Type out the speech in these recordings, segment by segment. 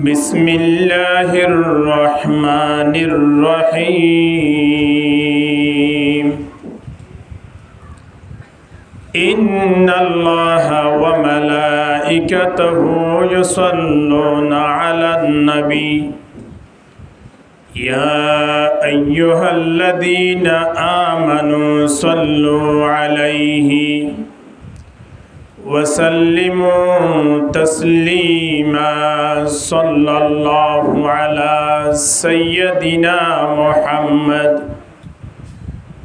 بسم الله الرحمن الرحيم إن الله وملائكته يصلون على النبي يا أيها الذين آمنوا صلوا عليه وسلموا تسليما صلى الله على سيدنا محمد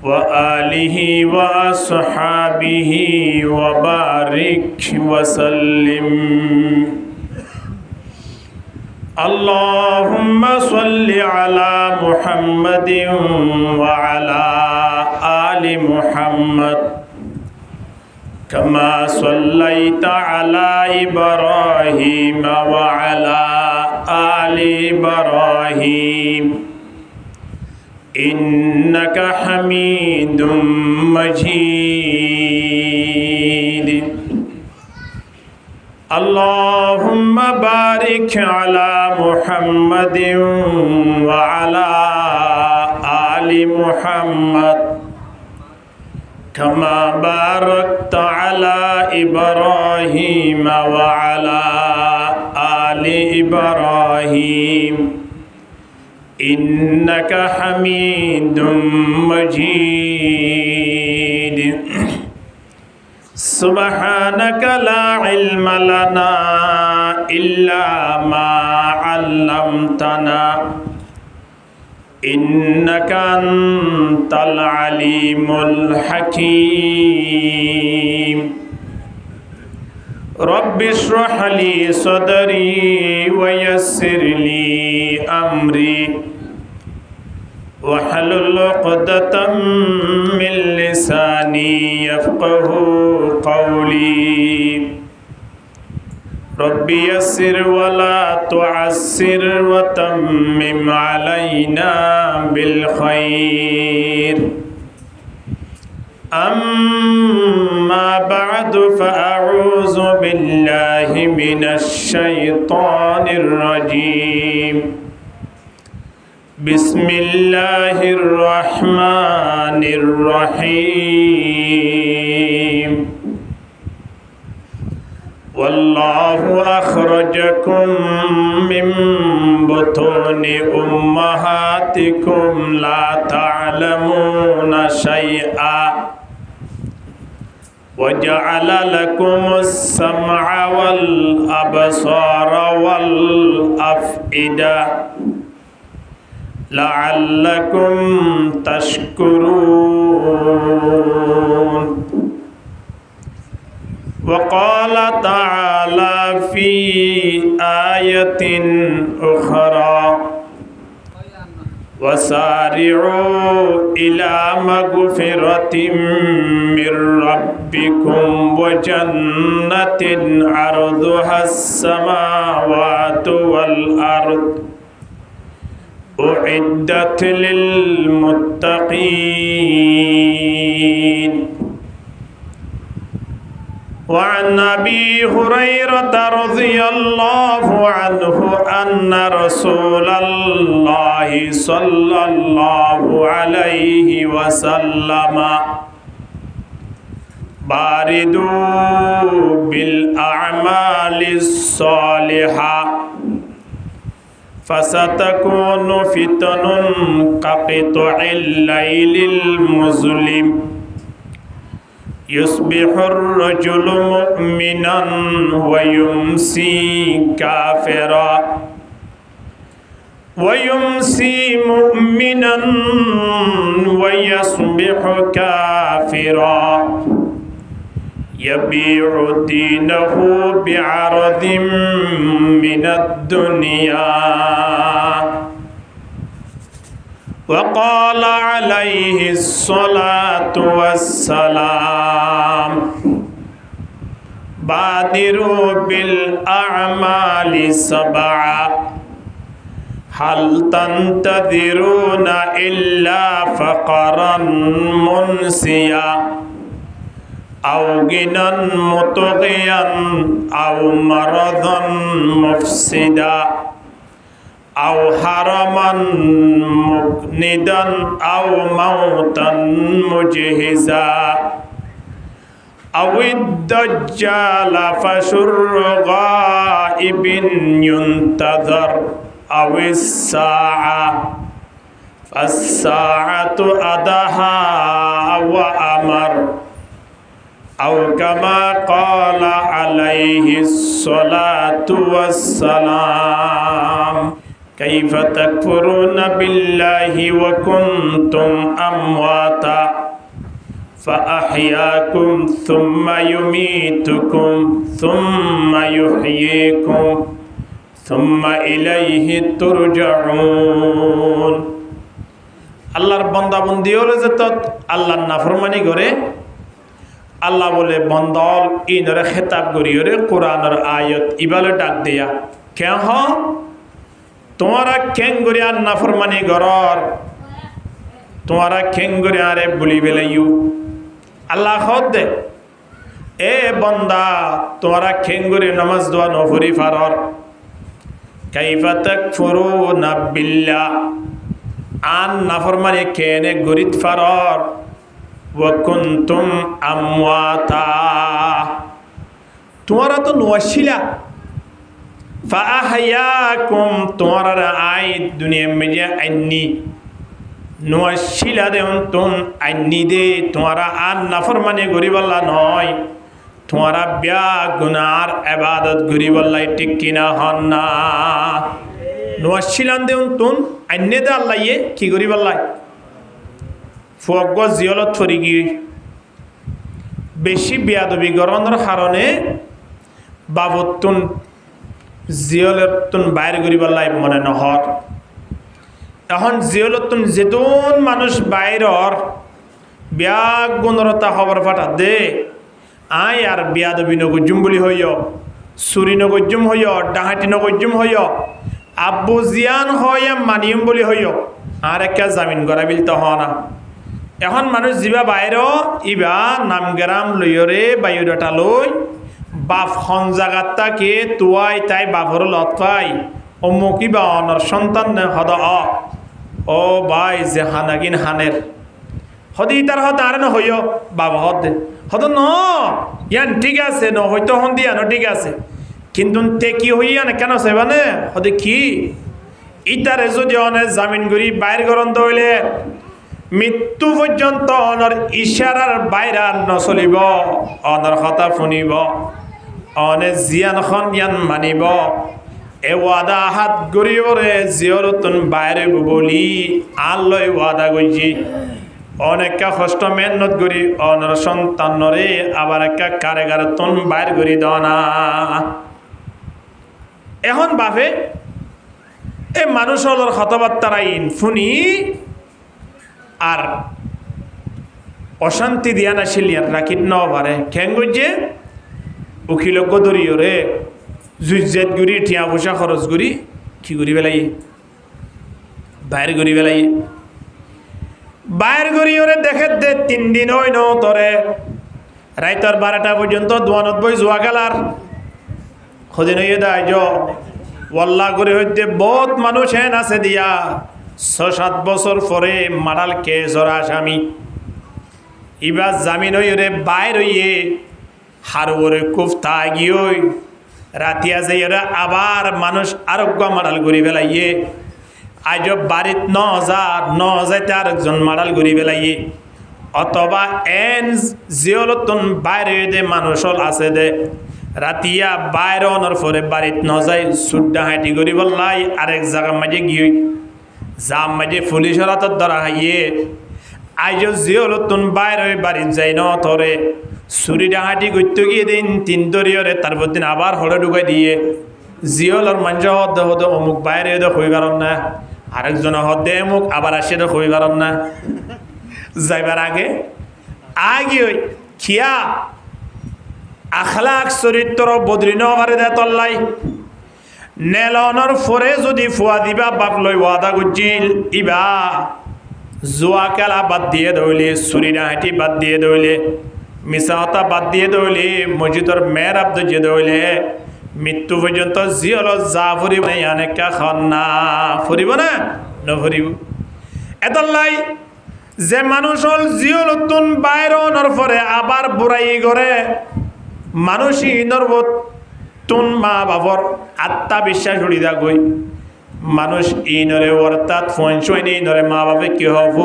وآله وأصحابه وبارك وسلم اللهم صل على محمد وعلى آل محمد كما صليت على إبراهيم وعلى آل إبراهيم إنك حميد مجيد اللهم بارك على محمد وعلى آل محمد كما باركت على إبراهيم وعلى آل إبراهيم إنك حميد مجيد سبحانك لا علم لنا إلا ما علمتنا إنك أنت العليم الحكيم رب اشرح لي صدري ويسر لي أمري واحلل عقدة من لساني يفقه قولي رب يسر ولا تعسر وتمم علينا بالخير أما بعد فأعوذ بالله من الشيطان الرجيم بسم الله الرحمن الرحيم والله أخرجكم من بطون أمهاتكم لا تعلمون شيئا وجعل لكم السمع والأبصار والأفئدة لعلكم تشكرون وقال تعالى في آية أخرى وسارعوا إلى مغفرة من ربكم وجنة عرضها السماوات والأرض أعدت للمتقين وعن أبي هريرة رضي الله عنه أن رسول الله صلى الله عليه وسلم باردوا بالأعمال الصالحة فستكون فتن كقطع الليل المظلم يصبح الرجل مؤمنا ويمسي كافرا ويمسي مؤمنا ويصبح كافرا يبيع دينه بعرض من الدنيا وقال عليه الصلاة والسلام بادروا بالأعمال سبعا هل تنتظرون إلا فقرا منسيا أو غنى مطغيا أو مرضا مفسدا আও হারামান মুকনিদান আও মাউতান মুজহিজা আও ইদ্দাজ্জালা ফাশুর গাইবিন ইউনতাযার আও ইস-সাআ ফাস-সাআতু আদাহা ওয়া আমার আও কামা ক্বালা আলাইহিস সালাতু ওয়াস সালাম কাইফা তাকফুরুনা বিল্লাহি ওয়া কুনতুম আমওয়াতা فأحياكم ثم يميتكم ثم يحييكم ثم إليه ترجعون আল্লাহর বান্দা বন্দি হলে যে তত আল্লাহর নাফরমানি করে আল্লাহ বলে বন্দল ইনরে খেতাব করিওরে কোরআনের আয়াত ইবালে ডাক দিয়া কেন হ তোমারা কেন করিয়া নাফরমানি করর তোমারা কেন করিয়া আরে বলি বেলাইও আল্লাহ খদ দে এ বন্দা তোমরা খেঙ্গুরে নামাজ দোয়া নফরি ফারর কাইফা তাকফুরুনা বিল্লাহ আন নাফরমানি কেনে গরিত ফারর ওয়া কুনতুম আমওয়াতা তোমরা তো নওয়াশিলা ফাআহয়াকুম তোমরা আই দুনিয়া মেজে আইনি নোয়াশিলা দেন তুন আইনি দে তোমারা আর নাফরমানি গরিবাল্লা নয় তোমারা ব্যাগ গুনার ইবাদত গরিবাল্লাই ঠিক কিনা হন না নোয়াশিলান দেন তুন আইনে দে আল্লাহয়ে কি গরিবাল্লাই ফুয়াগ জিয়লত ফরি গিয়ে বেশি বিয়াদবি গরনের কারণে বাবতুন জিয়লতুন বাইর গরিবাল্লাই মনে নহর এখন জিয়লতুন যেতুন মানুষ বাইরর ব্যাগ গুণরতা খবর ফাটা দে আয় আর বিয়াদবি নগজুম বলি হইয় চুরি নগজুম হইয় ডাহাতি নগজুম হইয় আব্বু জিয়ান হইয়া মানিয়ম বলি হইয় আর একটা জামিন করা বিলতে হ না এখন মানুষ যা বাইর ইবা নামগেরাম লইয়রে বায়ুডাটা লই বাপ খন জাগাত তাকে তুয়াই তাই বাপর লত পাই ও মকিবা অনর সন্তান নে হদ ও ভাই যে হানাগিন হানের হদি তার হদ আর হইয় বাবা হদ হদ ন ইয়ান ঠিক আছে ন হয়তো হন দিয়া ন ঠিক আছে কিন্তু তে কি হইয়া না কেন সেবানে হদে কি ইতারে যদি অনে জামিন করি বাইর গরন্ত হইলে মৃত্যু পর্যন্ত অনর ইশারার বাইরে নচলিব অনর কথা শুনিব অনে জিয়ানখন জ্ঞান মানিব এ ওয়াদা হাত গরিবরে জিয়রতুন বাইরে বলি আল্লই ওয়াদা গইছি অনেকটা কষ্ট মেহনত করি অনর সন্তানরে আবার একটা কারেগার তন বাইর করি দনা এখন বাপে এ মানুষ হলর কথাবার্তার আইন শুনি আর অশান্তি দিয়া নাছিল ইয়ার রাখিত ন পারে খেং গইছে উকিলজ্ঞ দরিয়রে জুজেত গুড়ি ঠিয়া পয়সা খরচ করি কি করি পেলাই বাইর করি পেলাই বাইর করি ওরে দেখে দে 3 দিন হই ন তরে রাইতর 12টা পর্যন্ত দোয়ানত বই জোয়া গেলার খোঁজে নইয়ে দেয় য ওয়াল্লা করে হইতে বহুত মানুষ হেন আছে দিয়া 6-7 বছর পরে মারাল কেসর আসামি ইবার জামিন হইরে বাইর হইয়ে হারুরে কুফতা গিয়ে রাতিয়া যাইরা আবার মানুষ আরোগ্য মারাল করি ফেলাইয়ে আজ বাড়িত 9,000 আরেকজন মারাল করি ফেলাইয়ে অথবা এন জিয়লতন বাইরে দে মানুষ আছে দে রাতিয়া বাইরে অনর পরে বাড়িত ন যায় সুড্ডা হাঁটি করি বললাই আরেক জায়গা মাঝে গিয়ে জাম মাঝে পুলিশের হাতত ধরা হাইয়ে আজ জিয়লতন বাইরে বাড়িত যাই ন ধরে চুরি ডাহাটি করতে গিয়ে দিন 3 দরিয়রে তারপর দিন আবার হলে ঢুকাই দিয়ে জিয়লর মাঞ্জ হদ হদ অমুক বাইরে হই পারন না আরেকজন হদে অমুক আবার আসে হই পারন না যাইবার আগে ওই খিয়া আখলাক চরিত্র বদলি নবারে দে তল্লাই নেলনের ফরে যদি ফুয়া দিবা বাপ লই ওয়াদা গুজিল ইবা জুয়া খেলা বাদ দিয়ে দইলে চুরি ডাহাটি বাদ দিয়ে দইলে মিসাহতা বাদ দিয়ে দইলে মসজিদর মেয়ের আব্দ যে দইলে মৃত্যু পর্যন্ত জি হলো যা ফুরিব অনেকা খন না ফুরিব না নফুরিব এতলাই যে মানুষ হল জিও নতুন বাইরনের পরে আবার বুড়াই করে মানুষই নরবত তুন মা বাবর আত্মা বিশ্বাস উড়িদা গই মানুষ এই নরে অর্থাৎ ফোন এই নরে মা বাপে কি হব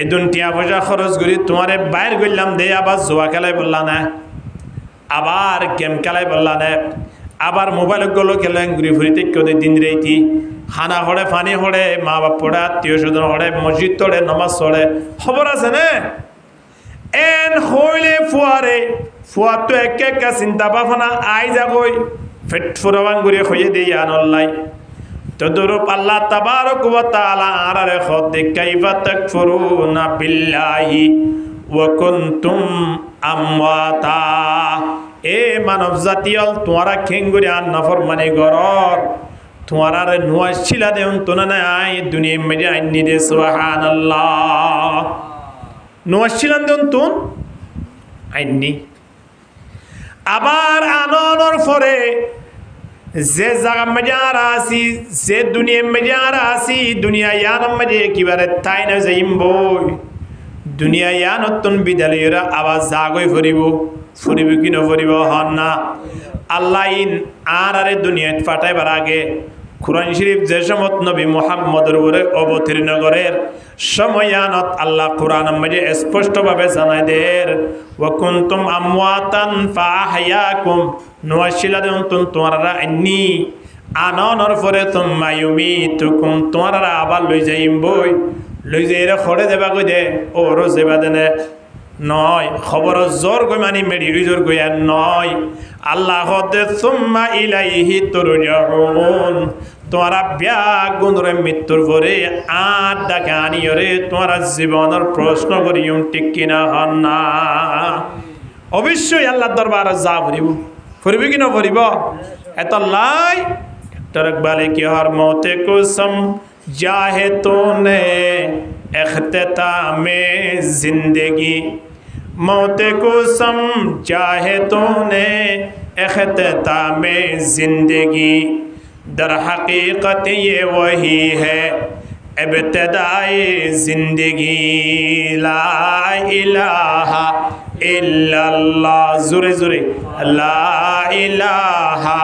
এদুন টিয়া পয়সা খরচ করি তোমারে বাইর করলাম দে আবার জোয়া খেলাই বললা না আবার গেম খেলাই বললা না আবার মোবাইল গলো খেলেন ঘুরি ফুরিতে কেউ দিন রেইতি খানা হড়ে ফানি হড়ে মা বাপ পড়ে আত্মীয় স্বজন হড়ে মসজিদ তোড়ে নমাজ চড়ে খবর আছে না এন হইলে ফুয়ারে ফুয়া তো একে একা চিন্তা ভাবনা আই যাবই ফেট ফুরাবাং ঘুরে হয়ে দিয়ে আনল্লাই তদরূপ আল্লাহ তাবারক ওয়া তাআলা আরারে খদ কাইফা তাকফুরুনা বিল্লাহি ওয়া কুনতুম আমওয়াতা এ মানব জাতিয়ল তোমরা খেঙ্গুরি আর নাফরমানি গরর তোমরা রে নুয়াছিলা দেউন তোনা নাই দুনিয়া মেজে আইনি দে সুবহানাল্লাহ নুয়াছিলান দেউন তুন আইনি আবার আননের পরে যে জায়গা মেজে আর আসি যে দুনিয়া মেজে আর আসি দুনিয়া ইয়ান মেজে একেবারে তাই না যাইম বই দুনিয়া ইয়ান নতুন বিদ্যালয়েরা আবার জাগই ফুরিব কি নফরিব হন না আল্লাহ ইন আর আরে দুনিয়াত ফাটাইবার আগে কুরআন শরীফ যে সমত নবী মুহাম্মদের উপরে অবতীর্ণ করের সময়য়ানত আল্লাহ কুরআন মাঝে স্পষ্টভাবে জানায় দের ওয়া কুনতুম আমওয়াতান ফাআহয়াকুম নুয়াশিলাদুন তোমরা আইনি আননের পরে তুম্মা ইউমিতুকুম তোমরা আবার লই যাইম বই লই যাইরা খড়ে দেবা কই দে ও রোজ দেবা দেনে নয় খবর জোর গই মানি মেডি জোর গই আর নয় আল্লাহ হতে সুম্মা ইলাইহি তুরজাউন তোমরা ব্যাগ গুণরে মৃত্যুর পরে আর ডাকে আনিয়রে তোমরা জীবনের প্রশ্ন করিম ঠিক কিনা হন না অবশ্যই আল্লাহ দরবার যা ফুরিব কি না ফুরিব এত লাই তরকবালে কি হর মতে কুসম जाहे तूने इख्तितामे जिंदगी मौत को समझाहे तूने इख्तितामे जिंदगी दर हकीकत ये वही है इब्तिदाए जिंदगी ला इलाहा इल्लल्लाह जुरे जुरे ला इलाहा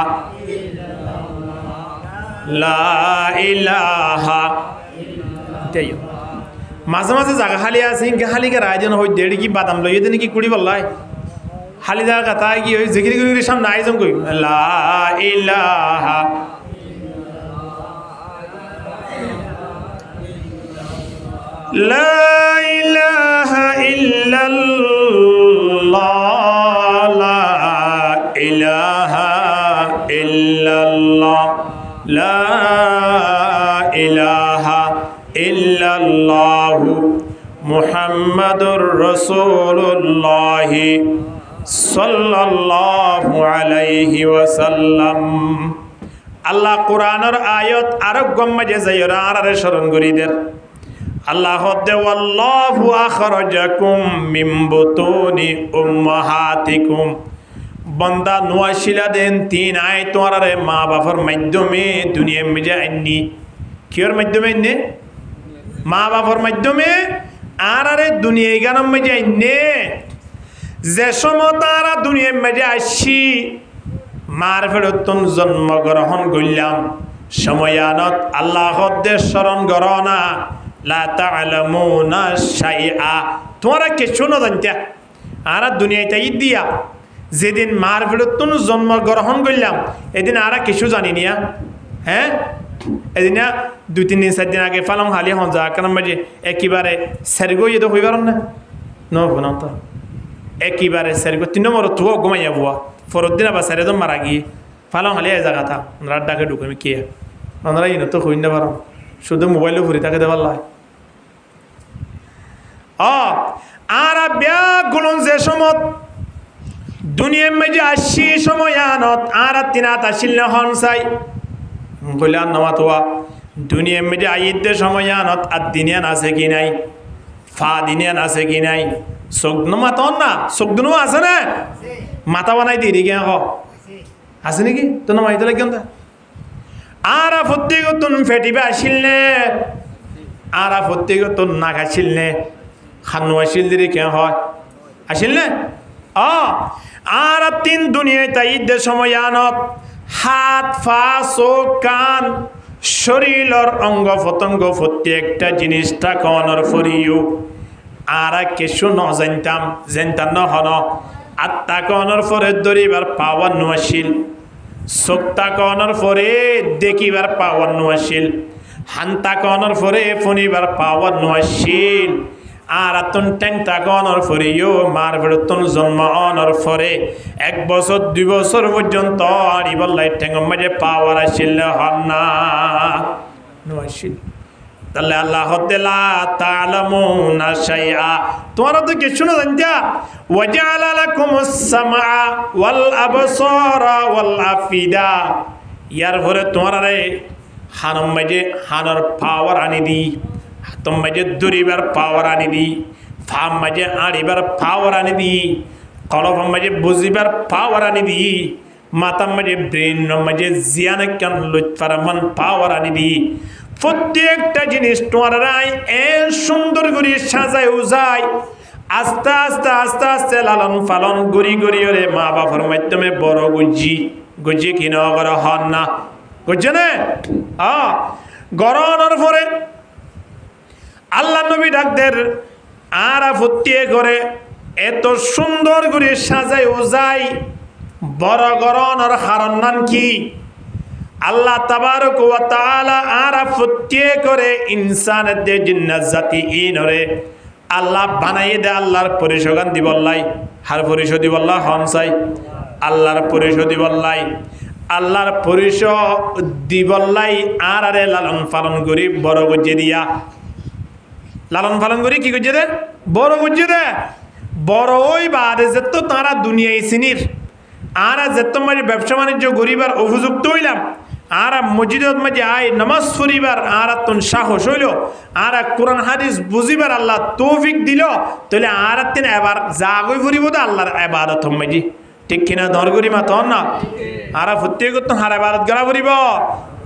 লা ইলাহা তাইও মাঝে মাঝে জায়গা খালি আছে ইনকে খালি কে রায়জন হই দেড় কি বাদাম লইয়ে দেন কি কুড়ি বললাই খালি জায়গা কথা কি ওই জিকির করে সামনে আইজন কই লা ইলাহা লা ইলাহা ইল্লাল্লাহ লা ইলাহা ইল্লাল্লাহ লা ইলাহা ইল্লাল্লাহু মুহাম্মাদুর রাসূলুল্লাহ সাল্লাল্লাহু আলাইহি ওয়াসাল্লাম আল্লাহ কোরআনের আয়াত আরো গম্মাজে যাইরা আরারে স্মরণ করি দের আল্লাহ দে ওয়াল্লাহু আখরাজাকুম মিন বুতুনি উম্মাহাতিকুম বন্দা নোয়াশিলা দেন তিন আয় তোমার মা বাবার মাধ্যমে দুনিয়া মেজে আইনি কিয়র মাধ্যমে আইনে মা বাবার মাধ্যমে আর আরে দুনিয়া গান মেজে আইনে যে সময় তারা দুনিয়া মেজে আসি মার ফেরতন জন্মগ্রহণ করলাম সময়ানত আল্লাহ স্মরণ করো না লা তা'লামুনা শাইআ তোমরা কিছু না জানতা আর দুনিয়াতে দিয়া যেদিন মার ফেরতন জন্মগ্রহণ করলাম এদিন আর কিছু জানি নিয়া হ্যাঁ এদিন 2-3 দিন 4 দিন আগে ফালং হালি হন যা কারণ বাজে একেবারে সেরগো ইয়ে তো হই পারন না না তো একেবারে সেরগো 3 নম্বর তো ঘুমাইয়া বুয়া ফরদিন আবার সেরে তো মারা গিয়ে ফালং হালি এই জায়গা থা রাত ডাকে ঢুকে কে আমরা ইনো তো হই না পারো শুধু মোবাইলে ঘুরে থাকে দেবার লাই আর ব্যাগ গুলন যে সময় দুনিয়া মেজে আসি সময়য়ানত আর তিনাত আসিল না হন চাই কইলাম নামাতোয়া দুনিয়া মেজে আইতে সময়য়ানত আর দিনিয়ান আছে কি নাই ফা দিনিয়ান আছে কি নাই চোখ মাতন না চোখ দুনো আছে না মাথা বানাই দিয়ে গে আছে নাকি তো নামাই দিলে কেন আর প্রত্যেকতন ফেটিবা আসিল নে আর প্রত্যেকতন নাক আসিল নে খানু আসিল দিলে কেন হয় আসিল নে আর তিন দুনিয়ায় তাই ঈদের সময় আনত হাত পা চোখ কান শরীরের অঙ্গ প্রত্যঙ্গ প্রত্যেকটা জিনিসটা কনর ফরিও আর কিছু ন জানতাম জানতাম ন হন আত্মা কনর ফরে দরিবার পাওয়ার নোয়াশিল চোখটা কনর ফরে দেখিবার পাওয়ার নোয়াশিল হান্তা কনর ফরে ফনিবার পাওয়ার নোয়াশিল আর আতন ট্যাংটা কনর ফরিও মার বেড়তন জন্ম অনর ফরে 1 বছর 2 বছর পর্যন্ত আড়িবল্লাই ঠ্যাঙ্গম মাঝে পাওয়ার আসিল হন না নোয়াশিল তাহলে আল্লাহ লা তা'লামুনা শাইআ তোমরা তো কিছু না জানতা ওয়াজআলা লাকুমুস সামআ ওয়াল আবসারা ওয়াল আফিদা ইয়ার পরে তোমরা রে হানম মাঝে হানর পাওয়ার আনি দি হাতম মাঝে দরিবার পাওয়ার আনি দি ফাম মাঝে আড়িবার পাওয়ার আনি দি কলব মাঝে বুঝিবার পাওয়ার আনি দি মাতাম মাঝে ব্রেন মাঝে জিয়ান কান লুৎফারমান পাওয়ার আনি দি প্রত্যেকটা জিনিস তোমার সুন্দর করে সাজায় উজায় আস্তে আস্তে আস্তে আস্তে লালন পালন গড়ি গড়ি ওরে মা বাবার মাধ্যমে বড় গুজি কিন করা হন না বুঝছে না গরনের পরে আল্লাহ নবী ডাকদের আর প্রত্যেক করে এত সুন্দর করে সাজায় উজায় বড় গরনের হারণ নাম কি আল্লাহ তাবারক ওয়া তাআলা আরা প্রত্যেক করে ইনসানদের জিন্নাত জাতি ইনরে আল্লাহ বানাইয়ে দে আল্লাহর পরিশোগান দিবল্লাই হার পরিশোধ দিবল্লা হন চাই আল্লাহর পরিশোধ দিবল্লাই আল্লাহর পরিশোধ দিবল্লাই আর আরে লালন পালন করি বড় গজ্জে দিয়া লালন পালন করি কি গজ্জে দে বড় গজ্জে দে বড় ওই বাদে যে তো তারা দুনিয়ায় চিনির আর যেত মাঝে ব্যবসা বাণিজ্য গরিবার উপযুক্ত হইলাম আর মসজিদের মাঝে আয় নামাজ পড়িবার আর তুন সাহস হইল আর কোরআন হাদিস বুঝিবার আল্লাহ তৌফিক দিল তাহলে আর তিন এবার যা গই ফুরিব তো আল্লাহর ইবাদত মাঝি ঠিক কিনা দর গরিমা তখন না আর প্রত্যেক হার ইবাদত করা ফুরিব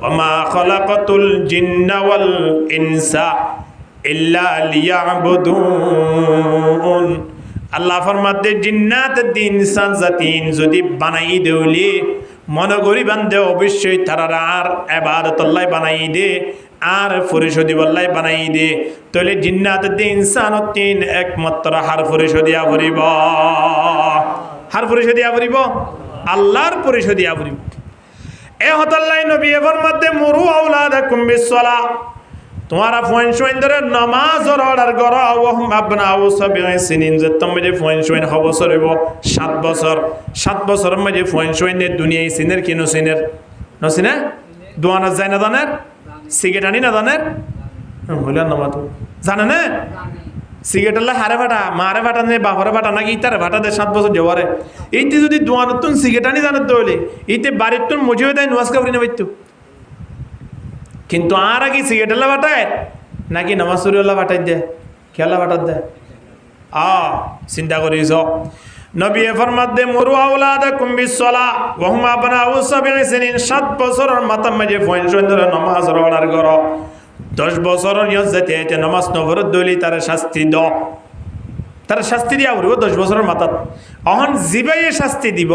ওমা খলাকাতুল জিন্না ওয়াল ইনসা ইল্লা লিয়াবুদুন আল্লাহ ফরমাতে জিন্নাত ইনসান জাতিন যদি বানাই দেউলি মনে করি বান্ধে অবশ্যই তারা আর ইবাদতুল্লাহ বানাই দে আর পরিশোধি বল্লাই বানাই দে তাহলে জিন্নাত ইনসান তিন একমাত্র হার পরিশোধিয়া ভরিব হার পরিশোধিয়া ভরিব আল্লাহর পরিশোধিয়া ভরিব এ হতাল্লাই নবী ফরমাতে মুরু আওলাদাকুম বিসসালাহ তোমারা ফোন শোয়েন ধরে নামাজের অর্ডার করো ওহম আবনাউ সাবিঈ সিনিন যে তোমাদের ফোন শোয়েন বছর হইব 7 বছর 7 বছরের মধ্যে ফোন শোয়েনের দুনিয়ায় সিনের কি নসিনের নসিনা দোয়ানা যায় না জানেন সিগারেট আনি না জানেন হইলেন না মাতো জানে না সিগারেট আল্লাহ হারে ফাটা মারে ফাটা নে বাপরে ফাটা নাকি ইতারে ফাটা দে 7 বছর যাওয়ারে এইতে যদি দোয়ানতুন সিগারেট আনি জানত হইলে এইতে বাড়ির তুন মজিও দেয় নোয়াজ কাবরি না বাইতো কিন্তু আর কি সিগারেট বাটায় নাকি নামাজ পড়িওয়ালা বাটাই দে খেলা বাটার দে চিন্তা করিস নবী ফরমাত দে মুরু আওলাদাকুম বিসসালাহ ওয়া হুম আবনাউ সাবিঈ সিনিন 7 বছরের মাথার মাঝে ফয়ন ধরে নামাজ অর্ডার করো 10 বছরের নিয়ত যেতে নামাজ নফরত দলি তার শাস্তি দ তার শাস্তি দিয়া উড়ব 10 বছরের মাথাত অহন জিবাইয়ে শাস্তি দিব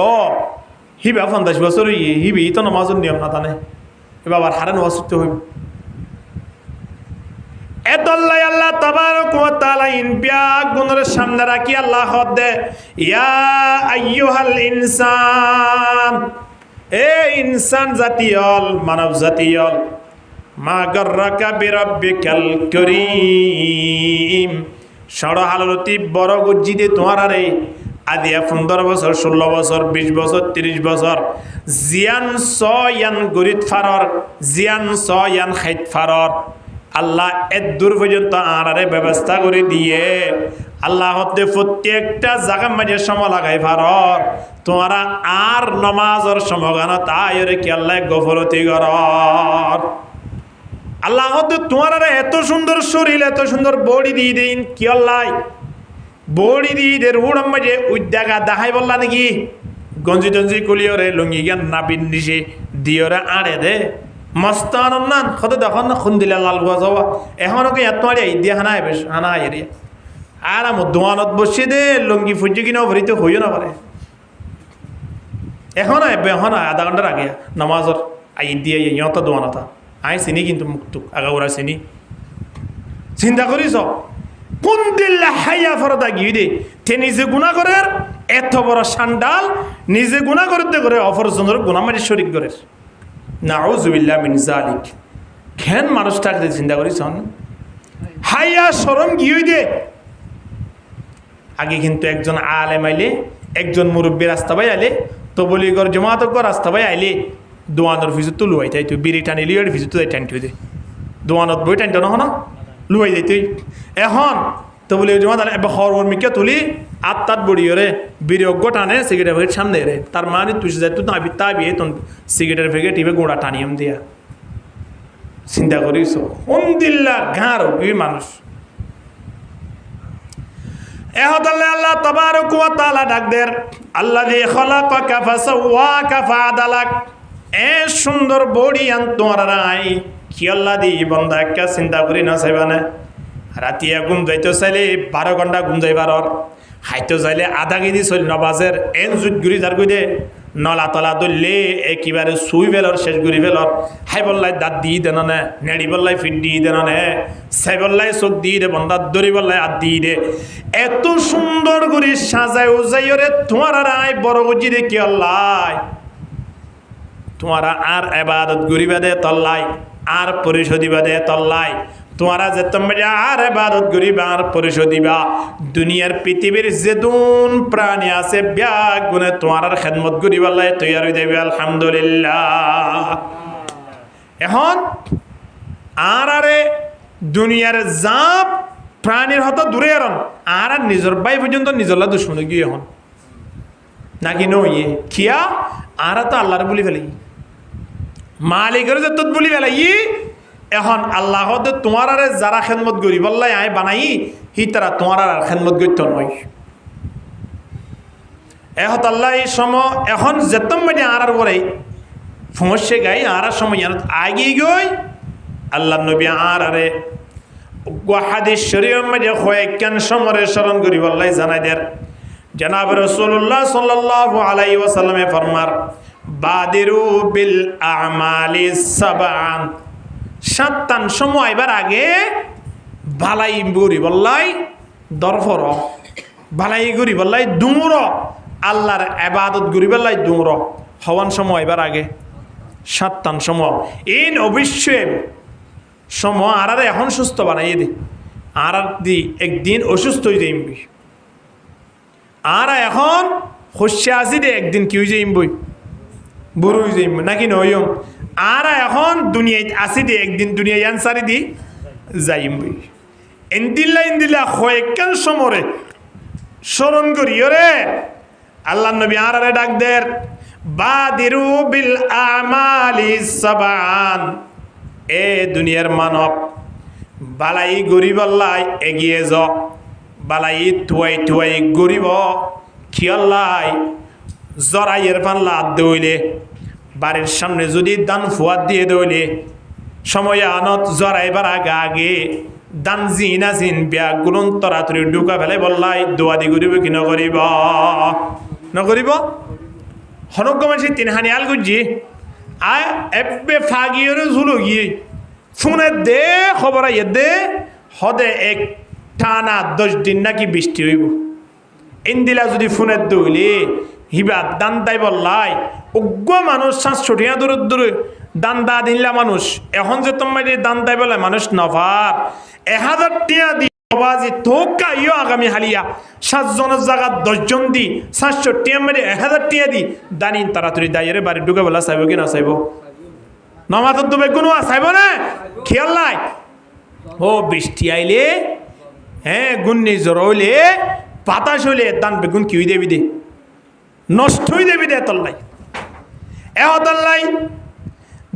হিবা 50 বছর হিবি তো নামাজের নিয়ম না তানে এবার হারান ওয়াসিত হইব এতল্লাই আল্লাহ তাবারক ওয়া তাআলা ইনবিয়া গুণের সামনে রাখি আল্লাহ হদে ইয়া আইয়ুহাল ইনসান এ ইনসান জাতিয়ল মানব জাতিয়ল মা গাররাকা বিরাব্বিকাল করিম সড় হালতি বড় গজ্জিতে তোমার আরে আদিয়া 15 বছর 16 বছর 20 বছর 30 বছর জিয়ান সয়ান গরিত ফারর জিয়ান সয়ান খাইত ফারর আল্লাহ এত দূর পর্যন্ত আরারে ব্যবস্থা করে দিয়ে আল্লাহ হতে প্রত্যেকটা জায়গা মাঝে সময় লাগাই ফারর তোমরা আর নামাজের সমগান তাইরে কি আল্লাহ গফরতি করর আল্লাহ হতে তোমার এত সুন্দর শরীর এত সুন্দর বডি দিয়ে দিন কি আল্লাহ বড়ি দিয়ে রুড় মাঝে উদ্যাগা দেখাই বললা নাকি গঞ্জি টঞ্জি কলিওরে লুঙ্গি গান নাবিন নিশে দিওরে আড়ে দে মস্তান নান কত দেখুন না খুন দিলে লাল বুয়া যাওয়া এখনও কি এত আড়ে দিয়ে হানায় বেশ হানা এরিয়া আর আমার দোয়ানত বসে দে লুঙ্গি ফুজি কিনা ভরিতে হইও না পারে এখন আধা ঘন্টার আগে নামাজর আই দিয়ে ইয়ত দোয়ানতা আই চিনি কিন্তু মুক্তুক আগা ওরা চিনি চিন্তা করিস কোন দিল্লা হাইয়া ফরদা গিয়ে দে তে নিজে গুণা করে এত বড় সান্ডাল নিজে গুণা করতে করে অপরজনের গুণা মারি শরিক করে নাউযুবিল্লাহ মিন যালিক কেন মানুষটাকে চিন্তা করিস হাইয়া শরম গিয়ে দে আগে কিন্তু একজন আলেম আইলে একজন মুরব্বী রাস্তা ভাই আইলে তো বলি গর জমাত কর রাস্তা ভাই আইলে দোয়ানোর ফিজু তো লুয়াই তাই তুই বিড়ি টানি লিওর ফিজু তো টানতে দে দোয়ানত বই টানতে না লুয়াই যাই তুই এখন তো বলি জমাত আলে এবার হর মিকে তুলি আত্মাত বড়িও রে বিরোগ্য টানে সিগারেট ফেগেট সামনে রে তার মানে তুই যাই তুই নাবি তাবি তোর সিগারেটের ফেগে টিপে গোড়া টানিয়াম দিয়া চিন্তা করিস কোন দিল্লা ঘাড় এই মানুষ আল্লাহ তাবারক ওয়া তাআলা ডাকদের আল্লাযী খালাকাকা ফাসাওয়াকা ফাআদালাক এ সুন্দর বডি আন তোমার রাই কি আল্লাহ দি বান্দা একটা চিন্তা করি না চাইবানে রাতিয়া ঘুম যাইতে চাইলে 12 ঘন্টা ঘুম যাইবার খাইতে চাইলে আধা কেজি চল নবাজের এন জুত গুড়ি যার কই দে নলা তলা দললে একেবারে সুই ফেলর শেষ গুড়ি ফেলর হাই বললাই দাঁত দিয়ে দেন নে নেড়ি বললাই ফিট দিয়ে দেন নে সাই বললাই চোখ দিয়ে দে বন্দার দড়ি বললাই হাত দিয়ে দে এত সুন্দর করে সাজায় উজাই রে তোমার রায় বড় গজি রে কি আল্লাহ তোমারা আর ইবাদত করিবা দে তল্লাই আর পরিশোধিবা দে তল্লাই তোমারা যে তোমরা আর ইবাদত করিবা আর পরিশোধিবা দুনিয়ার পৃথিবীর যেদুন প্রাণী আছে ব্যাগ গুণে তোমার আর খেদমত করিবার লাই তৈয়ার হয়ে যাবে আলহামদুলিল্লাহ এখন আরে দুনিয়ার জাপ প্রাণীর হতো দূরে এরন আর নিজের ভাই পর্যন্ত নিজের দুশ্মনে গিয়ে এখন নাকি নইয়ে খিয়া আর তো আল্লাহর বলি ফেলে মালিকের যে তোর বলি ফেলে এখন আল্লাহ তোমার আরে যারা খেদমত করি বললাই আয় বানাই হি তারা তোমার আর খেদমত করতে নয় এহত আল্লাহ এই সময় এখন যেতম মানে আর পরে ফোঁসে গাই আর সময় আগে গই আল্লাহ নবী আর আরে হাদিস শরীফের মধ্যে কয়েকখান সমরে স্মরণ করি বললাই জানাই দের জনাব রাসূলুল্লাহ সাল্লাল্লাহু আলাইহি ওয়াসাল্লামে ফরমার বাদিরু বিল আমালি সাবান সাতটান সময় আইবার আগে বালাই গরি বললাই দরফর বালাই গরি বললাই দুমর আল্লাহর ইবাদত গরি বললাই দুমর হওয়ান সময় আইবার আগে সাতটান সময় ইন অবশ্যই সময় আর এখন সুস্থ বানাইয়ে দে আর দি একদিন অসুস্থ হয়ে যাইম বই আর এখন হস্যে আসি দে একদিন কি হয়ে যাইম বই বুড়ো হয়ে যাইম নাকি নয়ম আর এখন দুনিয়ায় আসি দে একদিন দুনিয়ায় আনসারি দি যাইম বই ইন্দিল্লা কয়েকখান সমরে স্মরণ করি রে আল্লাহ নবী আর ডাক দের বাদিরু বিল আমালি সাবান এ দুনিয়ার মানব বালাই গরিব আল্লাহ এগিয়ে য বালাই থুয়াই গরিব খিয়াল্লাই জরাইয়ের পাল্লা দইলে বাড়ির সামনে যদি দান ফুয়াদ দিয়ে দইলে সময় আনত জরাইবার আগে দান জিনা জিন বিয়া গুণ তরাতরি ঢুকা ফেলে বললাই দোয়াদি গরিব কি নকরিব হনজ্ঞ মানুষ তিনহানি আল গুজি আয় এবে ফাগিয়ে ঝুলো গিয়ে ফোনে দে খবর আইয়ে দে হদে এক টানা 10 দিন নাকি বৃষ্টি হইব ইন্দিলা যদি ফোনে দইলে হিবা দান দাই বললাই অজ্ঞ মানুষ 700 টাকা দূরে দান দা দিনলা মানুষ এখন যে তোমার দান দাই বলে মানুষ নভার 1000 টাকা দি বাজি তোকা ইও আগামী হালিয়া 7 জনের জায়গা 10 জন দি 700 টাকা মেরে 1000 টাকা দি দানি তাড়াতাড়ি দাইরে বাড়ি ঢুকে বলা চাইব কি না চাইব নমাজত তো বেগুনো চাইব না খেয়াল নাই ও বৃষ্টি আইলে হ্যাঁ গুন্নি জ্বর হইলে বাতাস হইলে দান বেগুন কি দেবি দে নষ্ট হয়ে দেবি দে তল্লাই তল্লাই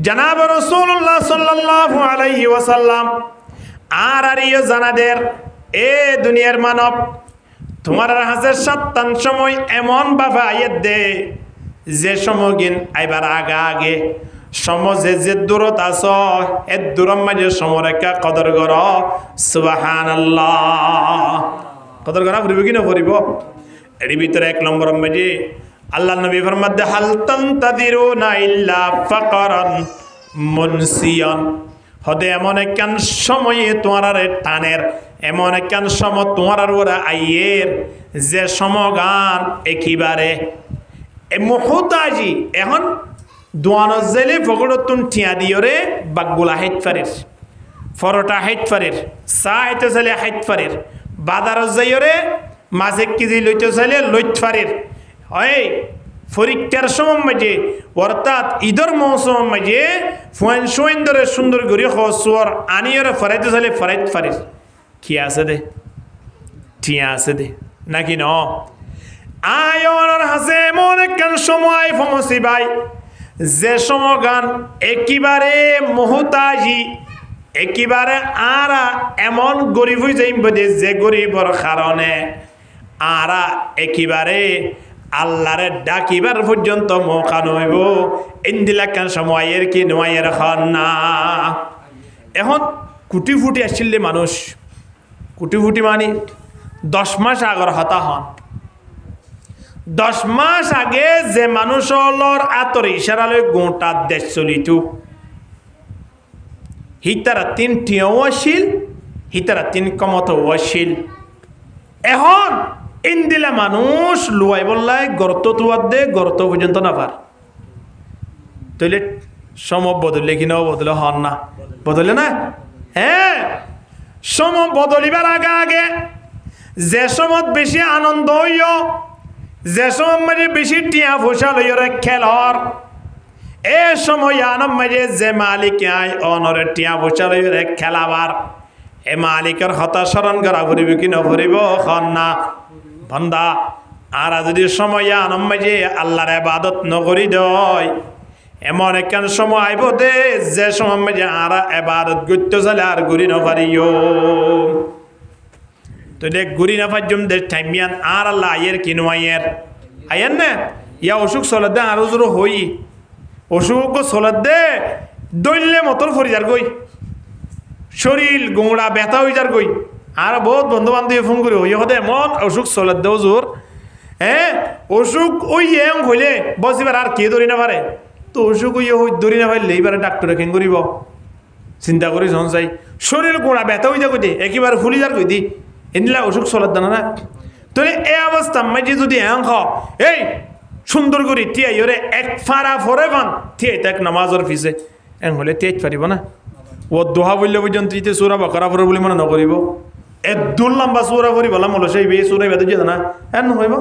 জনাব রাসূলুল্লাহ সাল্লাল্লাহু আলাইহি ওয়াসাল্লাম আর ইয়ে জানাদের এ দুনিয়ার মানব তোমার হাজার 7 সময় এমন বাবা আয়াত দে যে সমগিন আইবার আগা আগে সমাজে যে দূরত আস এ দূরম মাঝে সমরেখা কদর কর সুবহানাল্লাহ কদর করা ফুরিব কি না ফুরিব এর ভিতরে 1 নম্বর মাঝে আল্লাহ নবী ফরমাতে হাল তানতাদিরুনা ইল্লা ফাকরান মুনসিয়ান হদে এমন একখান সময়ে তোমার টানের এমন একখান সময় তোমার ওরা আইয়ের যে সমগান একেবারে মুহতাজি এখন দোয়ানো জেলে ফগড়তুন টিয়া দিয়রে বাগগুলা হাইট ফারের ফরোটা হাইট ফারের চা হাইতে চাইলে হাইট ফারের বাদার যাইয়রে মাঝে কেজি লইতে চাইলে লইট ফারের হয় পরীক্ষার সময় মাঝে অর্থাৎ ঈদের মৌসুম মাঝে ফুয়ান সোয়েন ধরে সুন্দর করে হসুয়ার আনিয়রে ফরাইতে চাইলে ফরাইত ফারের কি আছে দে টিয়া আছে দে নাকি ন আয়নের হাসে এমন একখান সময় ফমসি ভাই যে সমগান একেবারে মুহতাজি একেবারে আরা এমন গরিব হয়ে যাইম বদে যে গরিবর কারণে আরা একেবারে আল্লাহরে ডাকিবার পর্যন্ত মৌকা নইব ইন্দিলাকান সময়ের কি নয়ের হন না এখন কুটি ফুটি আসলে মানুষ কুটি ফুটি মানে 10 মাস আগর হতা হন 10 মাস আগে যে মানুষ হলর আতর ইশারালে গোটা দেশ চলিত হিতারা 3টিও আসিল হিতারা 3 কমত আসিল এখন ইন্দিলা মানুষ লুয়াই বললাই গর্ত তুয়ার দে গর্ত পর্যন্ত না পার তইলে সম বদলে কিনা বদলে হন না বদলে না হ্যাঁ সম বদলিবার আগে আগে যে সময় বেশি আনন্দ হইও যে সময় মাঝে বেশি টিয়া ফসা লইরে খেলর এ সময় আনম মাঝে যে মালিক আয় অনরে টিয়া ফসা লইরে খেলাবার এ মালিকের হতাশরণ করা ফুরিব কি নফুরিব খন না বন্দা আর যদি সময় আনম মাঝে আল্লাহর ইবাদত নকরি দয় এমন একখান সময় আইব দে যে সময় মাঝে আর ইবাদত করতে চলে আর ঘুরি নপারিও তো দেখ ঘুরি না পারজম দে টাইমিয়ান আর আল্লাহ আয়ের কিনো আয়ের না ইয়া অসুখ চলত দে আরো জোর হই অসুখ চলত দে দৈলে মতর ফরি যার গই শরীর গোড়া ব্যথা হয়ে যার গই আর বহুত বন্ধু বান্ধব ফোন করি হই হতে এমন অসুখ চলত দেও জোর হ্যাঁ অসুখ ওই এম হইলে বসিবার আর কে ধরি না পারে তো অসুখ ওই ধরি না পারলে এইবারে ডাক্তারে কেন করিব চিন্তা করি সঞ্চাই শরীর গোড়া ব্যথা হয়ে যা কই দি একেবারে ফুলি যার কই দি এনিলা অসুখ চলত দানা না তাহলে এই অবস্থা মাঝে যদি এঙ্ক এই সুন্দর করে তিয়াই ওরে এক ফাড়া ফরে পান থিয়ে তাক নামাজের ফিসে এং হলে তেজ পারিব না ও দোহা বললে পর্যন্ত ইতে সুরা বাকরা ফরে বলে মনে নকরিব এ দূর লম্বা সুরা ফরি বলা মলো সেই বে সুরা বেদ যে না এন হইব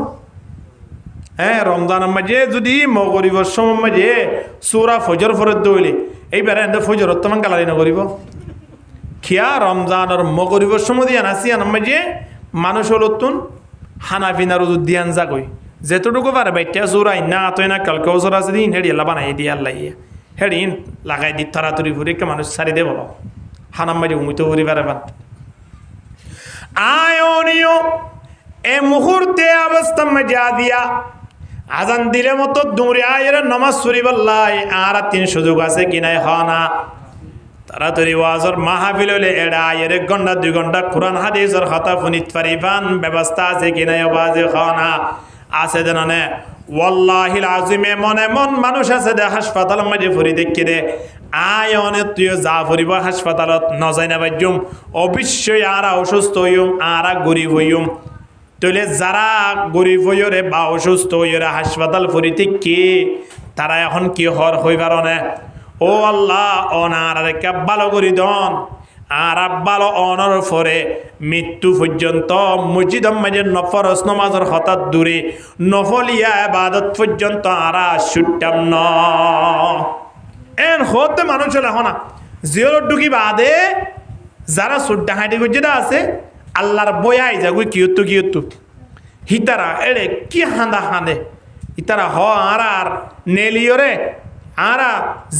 হ্যাঁ রমজান মাঝে যদি মগরিবর সময় মাঝে সুরা ফজর ফরত দইলে এইবারে এন্ড ফজর তমান কালারি নকরিব খিয়া রমজানের মগরিবর সময় দিয়া নাসি আনাম মাঝে মানুষ হলতুন হানাফিনা রুজু দিয়ান যা কই যেতটুকু পারে বাইটা জোরাই না তুই না কালকে ওজোর আছে দিন হেডি আল্লাহ বানাই দিয়ে আল্লাহ হেডি লাগাই দি তাড়াতাড়ি ঘুরে মানুষ সারি দে বলো হানাম মাঝে উমিত ঘুরি পারে বান আয়নিও এ মুহূর্তে অবস্থা মাঝে দিয়া আজান দিলে মতো দৌড়ে আয়ের নমাজ সুরি বললাই আর 3 সুযোগ আছে কিনাই হ না তাড়াতাড়ি ওয়াজর মাহফিল হলে এড়া আয়ের 1 ঘন্টা 2 ঘন্টা কোরআন হাদিসের কথা ফুনিত পারিবান ব্যবস্থা আছে কিনাই ওয়াজে হ না আছে জানে ওয়াল্লাহিল আযিম মনে মন মানুষ আছে দে হাসপাতাল মাঝে ফুরি দেখি দে আয়নে তুই যা ফুরিব হাসপাতালত নজাই না বাজুম অবশ্যই আর অসুস্থ হইম আর গরিব হইম তইলে যারা গরিব হইরে বা অসুস্থ হইরে হাসপাতাল ফুরি থেকে তারা এখন কি হর হইবার না ও আল্লাহ অনার রেখা ভালো করি দন আর ভালো অনর ফরে মৃত্যু পর্যন্ত মসজিদ মাঝে নফরস নমাজের হঠাৎ দূরে নফলিয়া ইবাদত পর্যন্ত আরা ছুটতাম ন এন হতে মানুষ এখন জিওর ঢুকি বাদে যারা সুড্ডা হাঁটি গজ্জিটা আছে আল্লাহর বয়াই যাগুই কিয়ত্তু হিতারা এড়ে কি হাঁদা হাঁদে ইতারা হ আর নেলিওরে আরা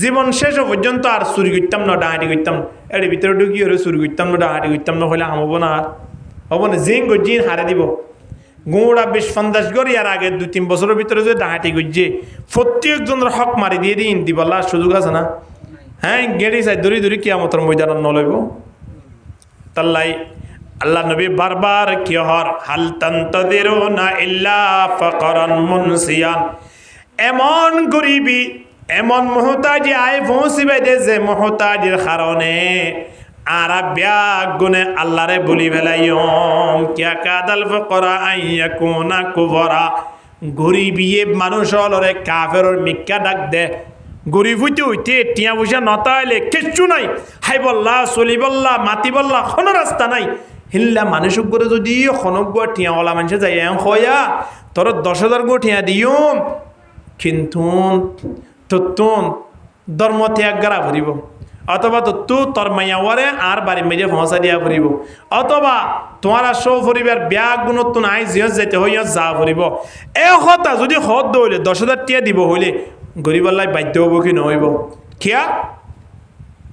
জীবন শেষ পর্যন্ত আর চুরি করতাম না ডাহাঁটি করতাম এর ভিতরে ঢুকি ওরে চুরি করতাম না ডাহাঁটি করতাম না হলে হামব না হব না জিন গো জিন হারে দিব গুঁড়া 20-50 গড়ি আর আগে 2-3 বছরের ভিতরে যদি ডাহাটি গজ্জে প্রত্যেকজনের হক মারি দিয়ে দিন দিবল্লার সুযোগ আছে না? হ্যাঁ, গেড়ি চাই দূরি দূরি কিয়ামতের ময়দানত নলইব। তাল্লাই আল্লাহ নবী বারবার কি হর হাল তান্তাদিরুনা ইল্লা ফাকরান মুনসিয়ান, এমন গরিবি এমন মুহতাজি আয় পৌঁছিবে দে যে মুহতাজির কারণে আর ব্যাগ গুনে আল্লাহরে বলি ফেলাইম কিয়া কাদাল ফাকরা আইয়াকুনা কুবরা। গরিবিয়ে মানুষ হলরে কাফেরর মিক্কা ডাক দে, গরিব হইতে হইতে টিয়া পয়সা নতাইলে কিচ্ছু নাই, হাই বল্লা চলি বল্লা মাতি বল্লা কোনো রাস্তা নাই। হিল্লা মানুষক করে যদি খনক গো টিয়াওয়ালা মানুষে যাই হয়া তোর 10,000 গো টিয়া দিও, কিন্তু তুন ধর্ম ত্যাগ করা ভরিব, অথবা তো তোর মাইয়াওয়ারে আর বাড়ি মেজে পৌঁছা দিয়া ভরিব, অথবা তোমার সৌ পরিবার ব্যাগ গুণত নাই জিয়ত যেতে হইয়া যা ভরিব। এ কথা যদি হদ দৌলে 10,000 টিয়া দিব হইলে গরিব আল্লাহ বাধ্য হব কি নহইব? কিয়া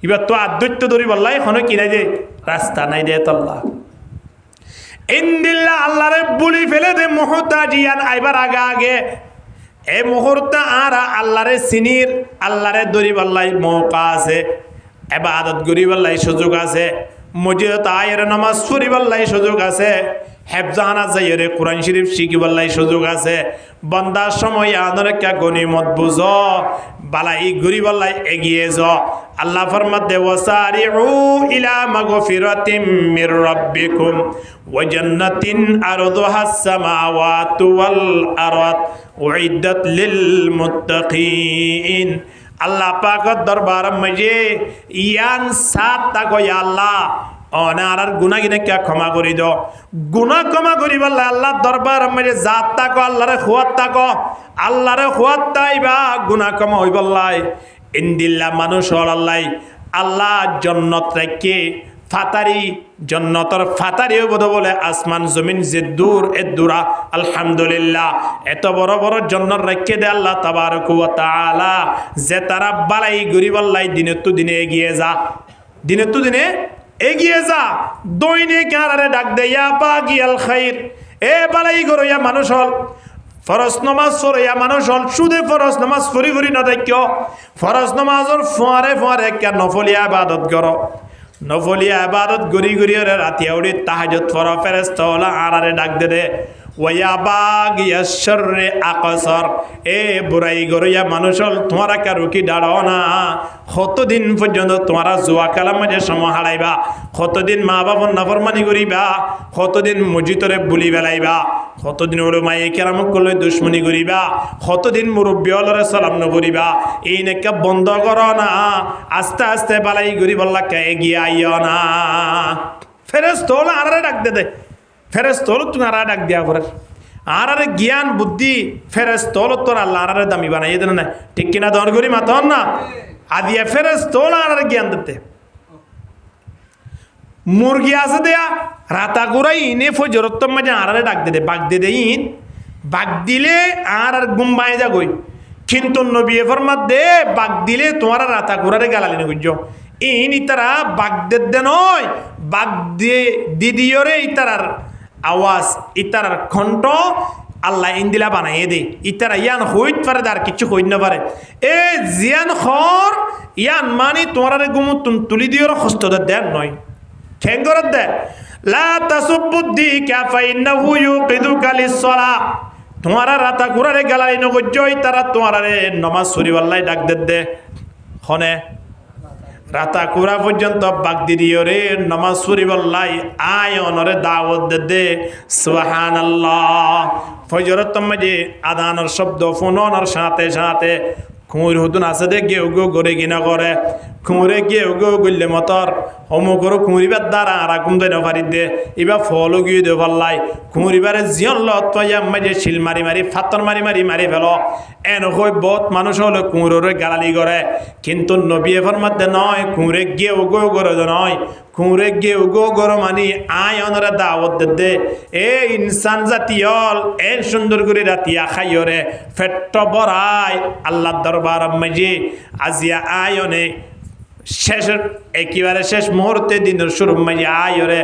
এবার তো আদ্যত্য ধরিব আল্লাহ এখনো কিনাই দে রাস্তা নাই দে তল্লা ইন্দিল্লা আল্লাহরে বুলি ফেলে দে মুহতাজিয়ান আইবার আগে আগে এই মুহূর্তে আর আল্লাহরে সিনির আল্লাহরে দরিব আল্লাহ মৌকা আছে, ইবাদত করিব আল্লাহ সুযোগ আছে, মসজিদে আয়ের নামাজ পড়িব আল্লাহ সুযোগ আছে, হেফজাহানা যাইরে কোরআন শরীফ শিখিব আল্লাহ সুযোগ আছে। বন্দার সময় আনরে কা গনিমত বুঝো বালাই গরিব আল্লাহ এগিয়ে যাও। আল্লাহ ফরমাতে ওয়াসারিউ ইলা মাগফিরাতিম মির রাব্বিকুম ওয়া জান্নাতিন আরদুহাস সামাওয়াতু ওয়াল আরদ উইদ্দাত লিল মুত্তাকিন। আল্লাহ পাকের দরবার মাঝে ইয়ান সাত তাকো ইয়া আল্লাহ অনার গুনাহ গিনে কে ক্ষমা করি দাও, গুনাহ ক্ষমা করি বললে আল্লাহ দরবার মাঝে জাত তাকো আল্লাহরে খুয়াত তাকো, আল্লাহরে খুয়াত তাইবা গুনাহ ক্ষমা হইবল্লাই। ইন্দিল্লা মানুষ আল্লাহ আল্লাহ জন্নত রেখে ফাতারি জন্নতর ফাতারি বোধ বলে আসমান জমিন যে দূর এ দূরা। আলহামদুলিল্লাহ এত বড় বড় জন্নত রেখে দে আল্লাহ তাবারক ওয়া তাআলা যে তারা বালাই গরিব আল্লাহ দিনে তো দিনে এগিয়ে যা, দিনে তো দিনে এগিয়ে যা। দৈনিক আরে ডাক দে ইয়া বাগিয়াল খাইর, এ বালাই গরইয়া মানুষ হল ফরজ নামাজ পড়িয়া মানুষ হল সুদে ফরজ নামাজ পড়ি করি না দেখ ফরজ নামাজর ফোয়ারে ফোয়ারে কে নফলিয়া ইবাদত করো, নফলিয়া ইবাদত গরি গরি রাতিয়া উড়ি তাহাজ্জুদ পড়ো। ফেরেশতা হলা আরে ডাক দে দে ওয়া বাগিয়াশ শাররি আকসার, এ বুড়াই গরিয়া মানুষ হল তোমারা কারো কি দাঁড়াও না, কতদিন পর্যন্ত তোমারা জুয়া খেলার মাঝে সময় হারাইবা, কতদিন মা বাবার নাফরমানি করিবা, কতদিন মসজিদরে বুলি বেলাইবা, কতদিন ওলমায়ে কেরামক করলে দুশ্মনী করিবা, কতদিন মুরব্বী হলরে সালাম নকরিবা। এই নেকা বন্ধ করো না, আস্তে আস্তে বালাই গরিব আল্লাহকে এগিয়ে আইও না। ফেরেশতা হলো আরে ডাক দে দে, ফেরেশতা হলো তুমি আরে ডাক দিয়া করে আরে জ্ঞান বুদ্ধি ফেরেশতা হলো তোর আল্লাহ আরে দামি বানাই দেন না, ঠিক কিনা? দন করি মাতন না আদিয়া ফেরেশতা হলো আরে জ্ঞান দিতে। মুরগি আছে দেয়া রাতা গুড়াই ইনে ফজরত মাঝে আরে ডাক দে দে, বাগ দে দে ইন বাগ দিলে আর গুম্বাই যা গই, কিন্তু নবী ফরমাত দে বাগ দিলে তোমার রাতা গুড়ারে গালালি না গুজো ইন ইতারা বাগ দে নয়, বাগ দিয়ে দিদিওরে ইতারার আওয়াজ ইতারার কণ্ঠ আল্লাহ ইন্দিলা বানাইয়ে দে, ইতারা ইয়ান হইত পারে আর কিছু হইত না পারে। এ জিয়ান খর ইয়ান মানে তোমার গুমু তুলি দিওর হস্ত দেন নয়, ঠেঙ্গর দে লা তাসুবুদ্দি কাফাইন্নাহু ইউকিদুকা লিসসালাহ। তোমারা রাতা কুরারে গালাই নগজই তারা তোমারে নামাজ পড়ি আল্লাহ ডাক দে হনে রাতা কুরা পর্যন্ত বাগ দিদিও রে নামাজ পড়ি আল্লাহ আয় অনরে দাওয়াত দে। সুবহানাল্লাহ ফজরত মাঝে আদানের শব্দ ফোনর সাথে সাথে খুঁড় হুতুন আছে দে গেউ গেউ করে কিনা করে খুঁড়ে গেউ গেউ করলে মতর অমুকর খুঁড়িবার দ্বারা আর আগুন দেন পারি দে এবার ফলও গিয়ে দে পাল্লাই খুঁড়িবারে জিয়ন লত মাঝে শিল মারি মারি ফাতর মারি মারি মারি ফেল এন হই বহুত মানুষ হলে কুঁড়োরে গালালি করে, কিন্তু নবী ফরমাতে নয় খুঁড়ে গেউ গেউ করে নয়, খুঁড়ে গেউ গেউ গরো মানি আয় অনরা দাওয়াত দে। এ ইনসান জাতিয়ল এ সুন্দর করে রাতিয়া খাইয়রে ফেট্ট বড়াই আল্লাহ দরবার মাঝে আজিয়া আয়নে শেষের একেবারে শেষ মুহূর্তে দিনের শুরু মাঝে আয়রে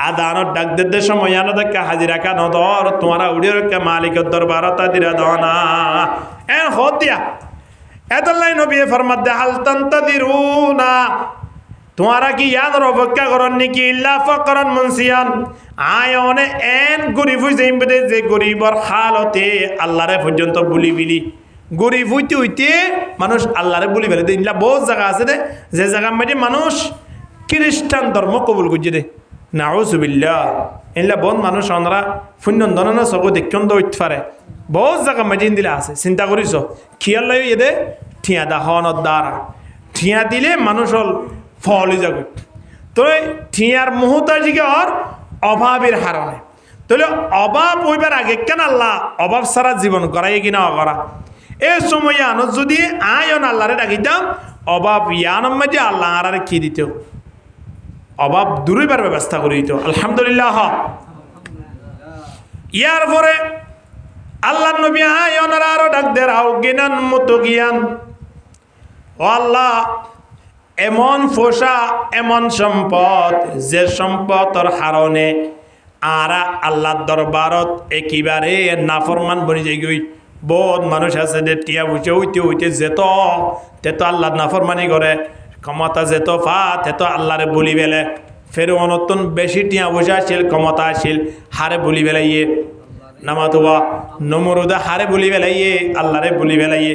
আদানত ডাক দে সময় আনো দেখা হাজিরা কান ধর তোমারা উড়িয়ে রেখে মালিকের দরবার তাদিরা দনা এন হদ দিয়া এতলাই নবী ফরমাত দে হাল তান্তাদিরুনা তোমারা কি ইয়াদের অপেক্ষা করেন নাকি ইল্লা ফাকরান মুনসিয়ান আয়নে এন গরিব হইছে যে গরিবর হালতে আল্লাহরে পর্যন্ত বলি বিলি গরিব হইতে হইতে মানুষ আল্লাহরে বলি ফেলে দে ইল্লা বহুত জায়গা আছে দে যে জায়গার মধ্যে মানুষ খ্রিস্টান ধর্ম কবুল করছে দে নাউজুবিল্লাহ ইল্লা বহুত মানুষ আমরা পুণ্যন্দন না সব দেখুন তো উঠতে পারে বহুত জায়গা মধ্যে দিলে আছে চিন্তা করিস খেয়াল লাগে এদে ঠিয়া দা হওয়ানোর দ্বারা ঠিয়া দিলে মানুষ হল ফলই যাবে তো ঠিয়ার মুহূর্তে ওর অভাবের হারণে তাহলে অভাব হইবার আগে কেন আল্লাহ অভাব সারা জীবন করাই কিনা অকরা এই সময় আনো যদি আয়ন আল্লাহরে ডাকিতাম অভাব ইয়ানোর মধ্যে আল্লাহ আর কি দিত অভাব দূরইবার ব্যবস্থা করে দিত আলহামদুলিল্লাহ ইয়ার পরে আল্লাহ নবী আয়নার আরো ডাক দের আও জ্ঞান মতো জ্ঞান ও আল্লাহ এমন ফোসা এমন সম্পদ যে সম্পদর হারণে আরা আল্লাহর দরবারত একেবারে নাফরমান বনি যাই গই বহুত মানুষ আছে যে টিয়া বুঝে হইতে হইতে যেত তে তো আল্লাহ নাফরমানি করে ক্ষমতা যেত ফা তে তো আল্লাহরে বলি বেলে ফের অনতন বেশি টিয়া বুঝে আসছিল ক্ষমতা আসছিল হারে বলি বেলাইয়ে নামাতুয়া নমরুদা হারে বলি বেলাইয়ে আল্লাহরে বলি বেলাইয়ে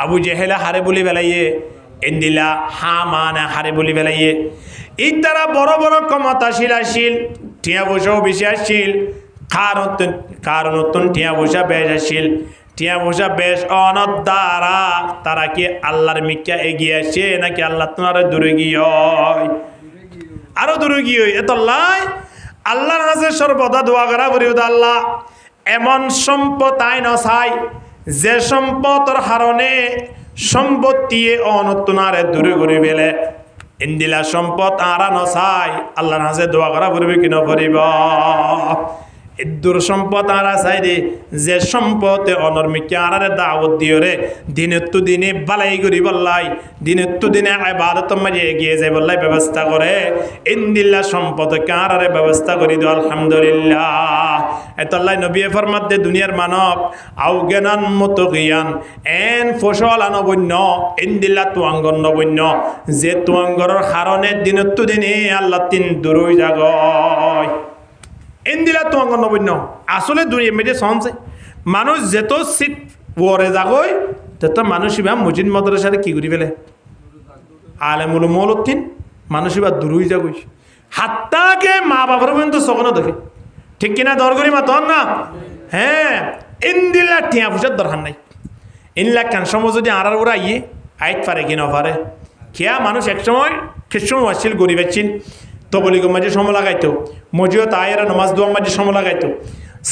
আবু জেহেলা হারে বলি বেলাইয়ে ইন্দিলা হামানা হারে বলি বেলাইয়ে এই তারা বড় বড় ক্ষমতাশীল আসিল টিয়া বসাও বেশি আসছিল কারণ টিয়া বসা বেশ আসিল টিয়া বসা বেশ অনত দ্বারা তারা কি আল্লাহর মিক্কা এগিয়ে আসে নাকি আল্লাহ তোমার দূরে গিয়ে আরো দূরে গিয়ে এত লাই আল্লাহর কাছে সর্বদা দোয়া করা বলিও আল্লাহ এমন সম্পদ আই নসাই যে সম্পদর হারণে সম্পত্তি অনতনারে দূরে ঘুরে বেলে ইন্দিলা সম্পদ আরা নসাই আল্লাহর কাছে দোয়া করা পড়বে কি নকরিব দূর সম্পদ আরা চাই দে যে সম্পদে অনর্মিকে আরারে দাওয়াত দিও রে দিনের তো দিনে বালাই করি বললাই দিনের তো দিনে ইবাদতের মাঝে এগিয়ে যায় বললাই ব্যবস্থা করে ইন্দিল্লা সম্পদকে আরারে ব্যবস্থা করি দাও আলহামদুলিল্লাহ এতল্লাই নবী ফরমাত দে দুনিয়ার মানব আও জ্ঞানান মতো জ্ঞান এন ফসল আনবন্য ইন্দিল্লা তুয়াঙ্গন নবন্য যে তুয়াঙ্গরের কারণে দিনের তো দিনে আল্লাহ তিন দূরই জাগয় ইন্দিলা তো অঙ্গ নবন্য আসলে দুনিয়া মেয়েদের সহনছে মানুষ যেত শীত ওরে যাগই তত মানুষ ইবা মসজিদ মাদ্রাসারে কি করি ফেলে আলেমুল মৌলতিন মানুষ ইবা দূরই যাগই হাত্তাকে মা বাবার পর্যন্ত সগনও দেখে ঠিক কিনা দর করি মা তখন না হ্যাঁ ইন্দিলা টিয়া পয়সার দরকার নাই ইনলা কান সময় যদি আড়ার ওরা ইয়ে আইত পারে কি না পারে খেয়া মানুষ একসময় খ্রিস্টান আসছিল গরিব আসছিল তবলিগ মাঝে সময় লাগাইতো মজিয়ত আয়েরা নমাজ দোয়ার মাঝে সময় লাগাইতো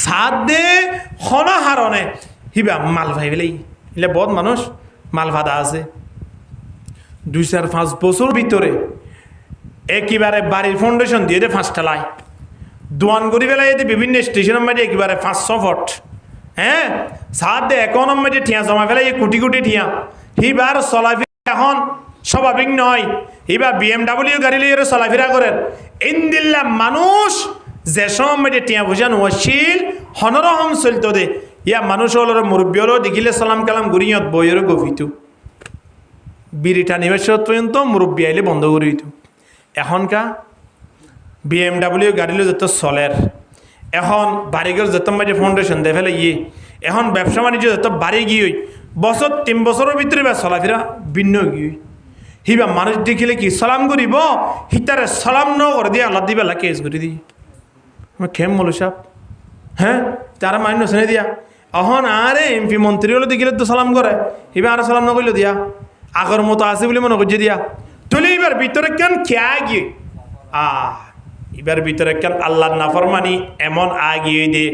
সাদ দে হনা হারণে হিবা মাল ভাই বেলাই এলে বহুত মানুষ মাল ভাদা আছে 2-5 বছর ভিতরে একেবারে বাড়ির ফাউন্ডেশন দিয়ে দে 5টা লাই দোয়ান করি বেলাই এতে বিভিন্ন স্টেশনের মাঝে একেবারে 500 ফুট হ্যাঁ সাদ দে একনের মাঝে ঠিয়া জমা ফেলাই কোটি কোটি ঠিয়া হিবার চলাফি এখন স্বাভাবিক নয় এবার BMW গাড়ি লিয়ে চলাফেরা করেন ইন্দিল্লা মানুষ যে সময় টিয়া বুঝানো হচ্ছিল হনরহম চলত দে ইয়া মানুষ হল মুরব্বী হলো দেখিলে সালাম কালাম ঘুরিয়ত বইয়েরও গভিত বিড়িটা নিবেশ পর্যন্ত মুরব্বী আইলে বন্ধ করে দিত এখনকা BMW গাড়ি লিয়ে যত চলের এখন বাড়িঘর যত মাঝে ফাউন্ডেশন দে ফেলে ইয়ে এখন ব্যবসা বাণিজ্য যত বাড়ি গিয়ে বছর 3 বছরের ভিতরে বা চলাফেরা ভিন্ন গিয়ে হিবা মানুষ দেখিলে কি সালাম করিব হিতারে সালাম ন করে দিয়ে আল্লাহ দিবে কেস করে দিই খেম মলো সাপ হ্যাঁ তারা মান্য শুনে দিয়া অহন আরে MP মন্ত্রী হলে দেখিলে তো সালাম করে হিবা আর সালাম ন করলো দিয়া আগর মতো আছে বলে মনে করছে দিয়া তুলে এবার ভিতরে কেন খেয়া গিয়ে এবার ভিতরে কেন আল্লাহ নাফরমানি এমন আগিয়ে দে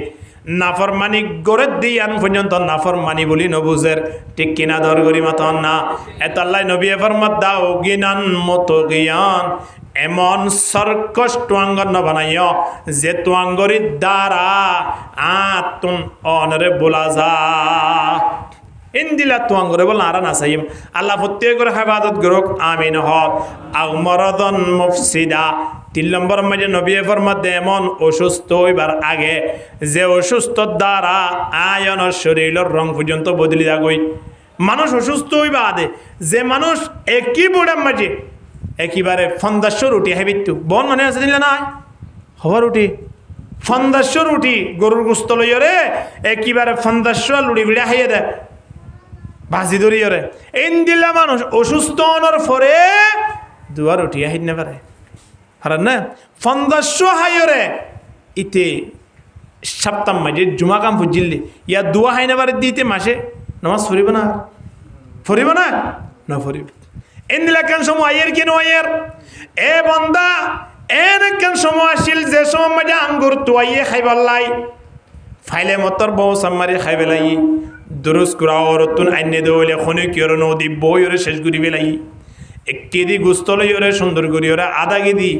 নাফরমানি গড়ে দিয়ে আন পর্যন্ত নাফরমানি বলি নবুজের ঠিক কিনা দর করি মাতন না এত আল্লাহ নবী ফরমাত দাও জ্ঞান মতো জ্ঞান এমন সর্কশ টুয়াঙ্গন বানাইও যে টুয়াঙ্গরির দ্বারা আতুন অনরে বলা যা ইন্দিলা তুয়াং করে বল আরা নাসাইম আল্লাহ প্রত্যেকের হেফাজত করুক আমিন হক আও মরদন মুফসিদা 3 নম্বর মাঝে নবী ফরমাতে এমন অসুস্থ হইবার আগে যে অসুস্থর দ্বারা আয়নের শরীরের রং পর্যন্ত বদলি যাগই মানুষ অসুস্থ হইবা আদে যে মানুষ একই বুড়ার মাঝে একেবারে ফন্দাস্য রুটি হেবিত্তু বন মনে আছে দিলে না হওয়া রুটি ফন্দাস্য রুটি গরুর গোস্ত লইরে একেবারে ফন্দাস্য লুড়ি বিড়া খাইয়ে দেয় ভাজি ধরিয়রে এন দিলা মানুষ অসুস্থ হওয়ার পরে দুয়ার রুটি আহিন পারে হারান না ফন্দাস্য হাইরে ইতে সপ্তাহ মাঝে জুমা কাম ফুজিল্লি ইয়া দুয়া হাইনা পারে দিতে মাসে নামাজ ফরিব না না ফরিব এন দিলা কেন সময় আয়ের কেন আয়ের এ বন্দা এন কেন সময় আসিল যে সময় মাঝে আঙ্গুর তুয়াইয়ে খাইবাল্লাই ফাইলে মতর বউ সাম্মারি খাইবেলাই দুরুস কুরা ওরতুন আইনে দেওয়ালে খনে কিয়র নদী বই ওরে শেষ করি বেলাই একটি দি গুস্তলে ওরে সুন্দর করি ওরা আধা গিদি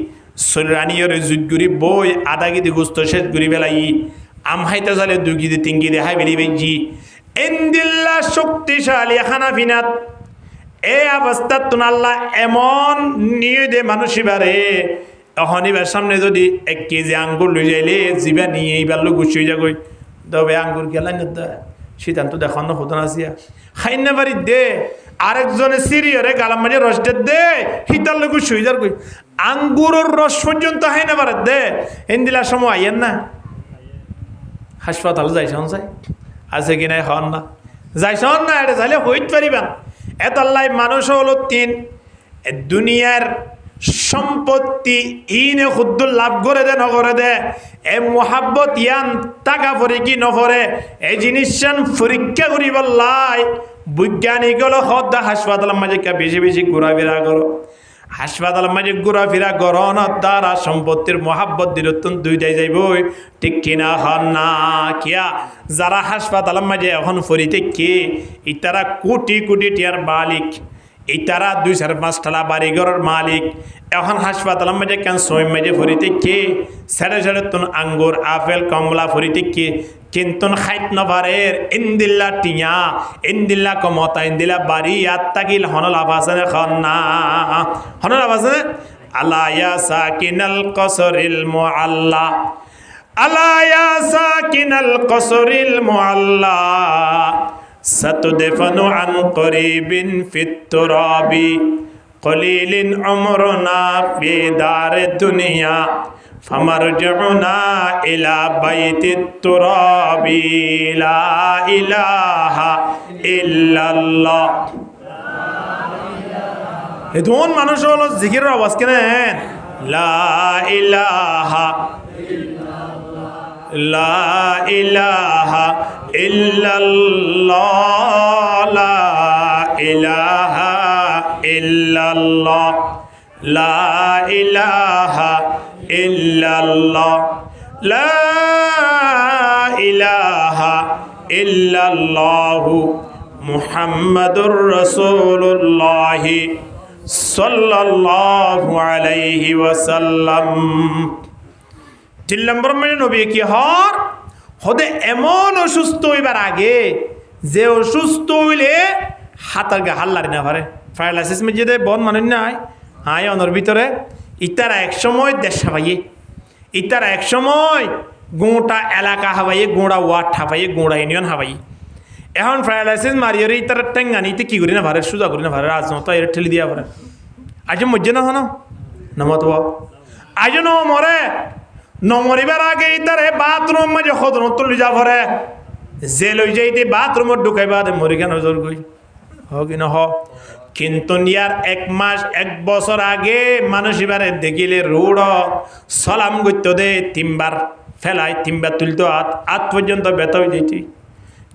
রানি ওরে জুত করি বই আধা গিদি গুস্ত শেষ করি বেলাই আম হাইতে চালে 2 গিদি 3 গিদি হাই বেলি বেজি এন্দিল্লা শক্তিশালী হানাফিনাত এ অবস্থা তুন আল্লাহ এমন নিয়ে দে মানুষিবারে অহনিবার সামনে যদি 1 কেজি আঙ্গুর লই যাইলে জিবা নিয়ে এইবার লোক গুছিয়ে যাগই তবে আঙ্গুর গেলাই না সিদ্ধান্ত দেখান না হতো না আসিয়া খাইনা বাড়ি দে আরেকজনে সিরিয়রে গালাম মাঝে রস দে হিতার লোক শুই যার কই আঙ্গুরের রস পর্যন্ত হাইনা বাড়ে দে এন্দিলার সময় আইয়েন না হাসপাতাল যাইছন চাই আছে কি নাই হন না যাইছন না এটা যাইলে হইতে পারিবেন এত আল্লাহ মানুষ হলো 3 দুনিয়ার সম্পত্তি ইনে খুদ্দুল লাভ করে দে নগরে দে এ মোহাব্বত ইয়ান টাকা পরে কি নপরে এই জিনিস পরীক্ষা করি বললাই বৈজ্ঞানিক হলো হদ্দা হাসপাতালের মাঝে বেশি বেশি ঘোরাফেরা করো হাসপাতালের মাঝে ঘোরাফেরা করো না তারা সম্পত্তির মোহাব্বত দিরতন দুইটাই যাইব ঠিক কিনা হন না কিয়া যারা হাসপাতালের মাঝে এখন ফরিতে কে ইতারা কোটি কোটি টিয়ার মালিক এই তারা 2-4-5 তলা বাড়িঘরের মালিক এখন হাসপাতালের মাঝে কেন সময় মাঝে ফরিতে কে সাড়ে সাড়ে তুন আঙ্গুর আপেল কমলা ফরিতে কে কিন্তু খাইত নভারের ইন্দিল্লা টিয়া ইন্দিল্লা কমতা ইন্দিল্লা বাড়ি আত্মাকিল হনল আবাসনে খন্না হনল আবাসনে আলা ইয়া সাকিনাল কসরিল মুআল্লা আলা ইয়া সাকিনাল কসরিল মুআল্লা ستدفن عن قريب في التراب قليل عمرنا في دار الدنيا فمرجعنا إلى بيت التراب لا إله إلا الله هدون মানুষ হলো জিকিরের আওয়াজ কেন লা ইলাহা লা ইলাহা ইল্লাল্লাহ লা ইলাহা ইল্লাল্লাহ লা ইলাহা ইল্লাল্লাহ লা ইলাহা ইল্লাল্লাহ মুহাম্মাদুর রাসূলুল্লাহ সাল্লাল্লাহু আলাইহি ওয়াসাল্লাম 3 নম্বর মানে নবী কি হর হদে এমন অসুস্থ হইবার আগে যে অসুস্থ হইলে হাতার গা হাল্লারি না পারে প্যারালাইসিস মে যে বন মানুষ নাই হাই অনর ভিতরে ইতারা এক সময় দেশ হাবাইয়ে ইতারা এক সময় গোটা এলাকা হাবাইয়ে গোড়া ওয়ার্ড হাবাইয়ে গোড়া ইউনিয়ন হাবাইয়ে এখন প্যারালাইসিস মারিয়ে ইতারা টেঙ্গানিতে কি করি না ভারে সুজা করি না ভারে আজ তো এর ঠেলি দিয়া পারে আজ মজ্জে না হন নমত আজ ন মরে নমরিবার আগে ইতারে বাথরুম মাঝে খদন তুলি যা ভরে যে লই যাইতে বাথরুমত ঢুকাইবা দে মরি কেন জোর গই হ কি না হ কিন্তু ইয়ার 1 মাস 1 বছর আগে মানুষ এবারে দেখিলে রোড সালাম করতে দে 3 বার ফেলাই 3 বার তুলতো আত পর্যন্ত ব্যথা হয়ে যাইতি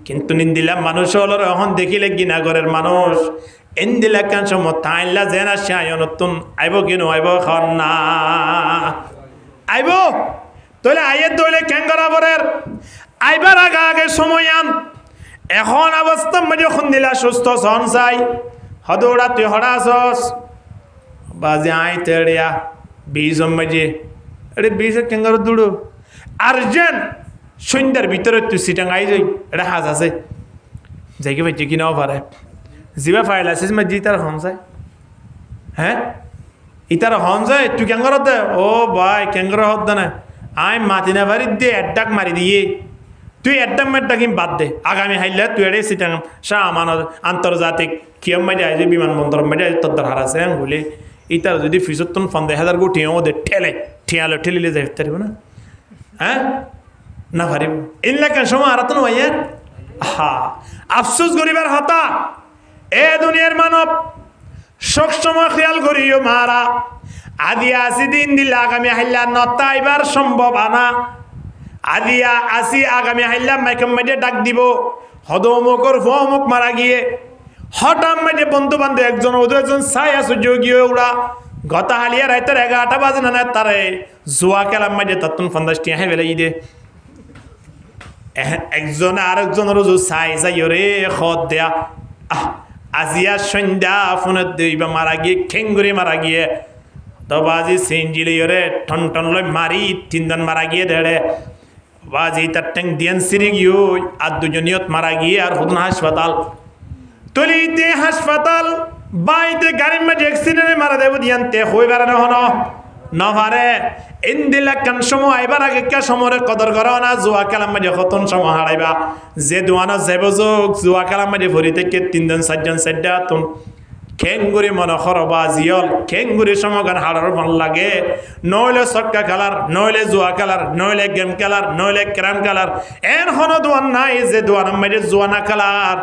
কিন্তু নিন্দিলা মানুষ হলো এখন দেখিলে গিনা ঘরের মানুষ এন্দিলা কেন সময় তাইলা জেনা শায় নতুন আইব কেন আইব খন না আইব তাহলে আইয়ের দইলে কেন বরাবরের আইবার আগে আগে সময় আন এখন অবস্থা মাঝে খুন্দিলা সুস্থ সন চাই হদৌড়া তুই হড়াছস বাজে আই তেড়িয়া 20 মাঝে এরে 20 কেঙ্গার দৌড়ো আর্জেন্ট সন্ধ্যার ভিতরে তুই সিটাং আই যাই এটা হাজ আছে যাইকে পাইছে কি নাও পারে জিবা ফাইল আছে মাঝে তার হন যায় হ্যাঁ ইতার হন যায় তুই ক্যাঙ্গর দে ও ভাই ক্যাঙ্গর হত না আই মাতিনা বাড়ি দে এডাক মারি দিয়ে তুই এডাক মেডাকিম বাদ দে আগামী হাইলে তুই এড়ে সিটাং শাহ আমানত আন্তর্জাতিক কিয়ম মাঝে আইছে বিমানবন্দর মাঝে তোর হার আছে বলে ইতার যদি ফিসত্তন 50,000 কোটি ওদের ঠেলিলে যাই পারিব না হ্যাঁ না পারিব ইনলা কেন সময় আর তো নয় হা আফসোস গরিবার হতা এ দুনিয়ার মানব সবসময় খেয়াল করিও মারা আদিয়া আসি দিন দিলে আগামী হাইলা নতা এবার সম্ভব আনা আদিয়া আসি আগামী হাইলা মাইকম মাইডে ডাক দিব হদমকর ফমক মারা গিয়ে হঠাৎ মাইডে বন্ধু বান্ধব একজন ওদের একজন ছায়া সূর্য গিয়ে ওরা গতা হালিয়া রাইতের 11টা বাজে না তারে জুয়া খেলাম মাইডে তত্তন 50টি হ্যাঁ বেলে দে একজন আরেকজনের ছাই যাই রে খত দেয়া আজিয়া সন্ধ্যা ফোনে দইবা মারা গিয়ে ঠেঙ্গুরি মারা গিয়ে তো বাজি সেঞ্জিলি রে ঠন ঠন লই মারি 3 জন মারা গিয়ে দেড়ে বাজি তার ঠেং দিয়ান সিরি গিয়ে আর 2 জনিয়ত মারা গিয়ে আর হুদন হাসপাতাল তলিতে হাসপাতাল বাইতে গাড়ির মাঝে অ্যাক্সিডেন্টে মারা দেব দিয়ানতে হই বাড়ানো হনো নভারে ইন্দিলা কান সময় আইবার আগে কে সমরে কদর করো না জুয়া খেলার মাঝে কতন সময় হারাইবা যে দোয়ানো যাইব যোগ জুয়া খেলার মাঝে ভরি থেকে 3 জন 4 জন 4টা তুম খেঙ্গুরি মনে খরবা জিয়ল খেঙ্গুরি সমগান হাড়ার ভাল লাগে নইলে সক্কা খেলার নইলে জুয়া খেলার নইলে গেম খেলার নইলে ক্যারাম খেলার এন হনো দোয়ান নাই যে দোয়ান মাঝে জুয়া না খেলার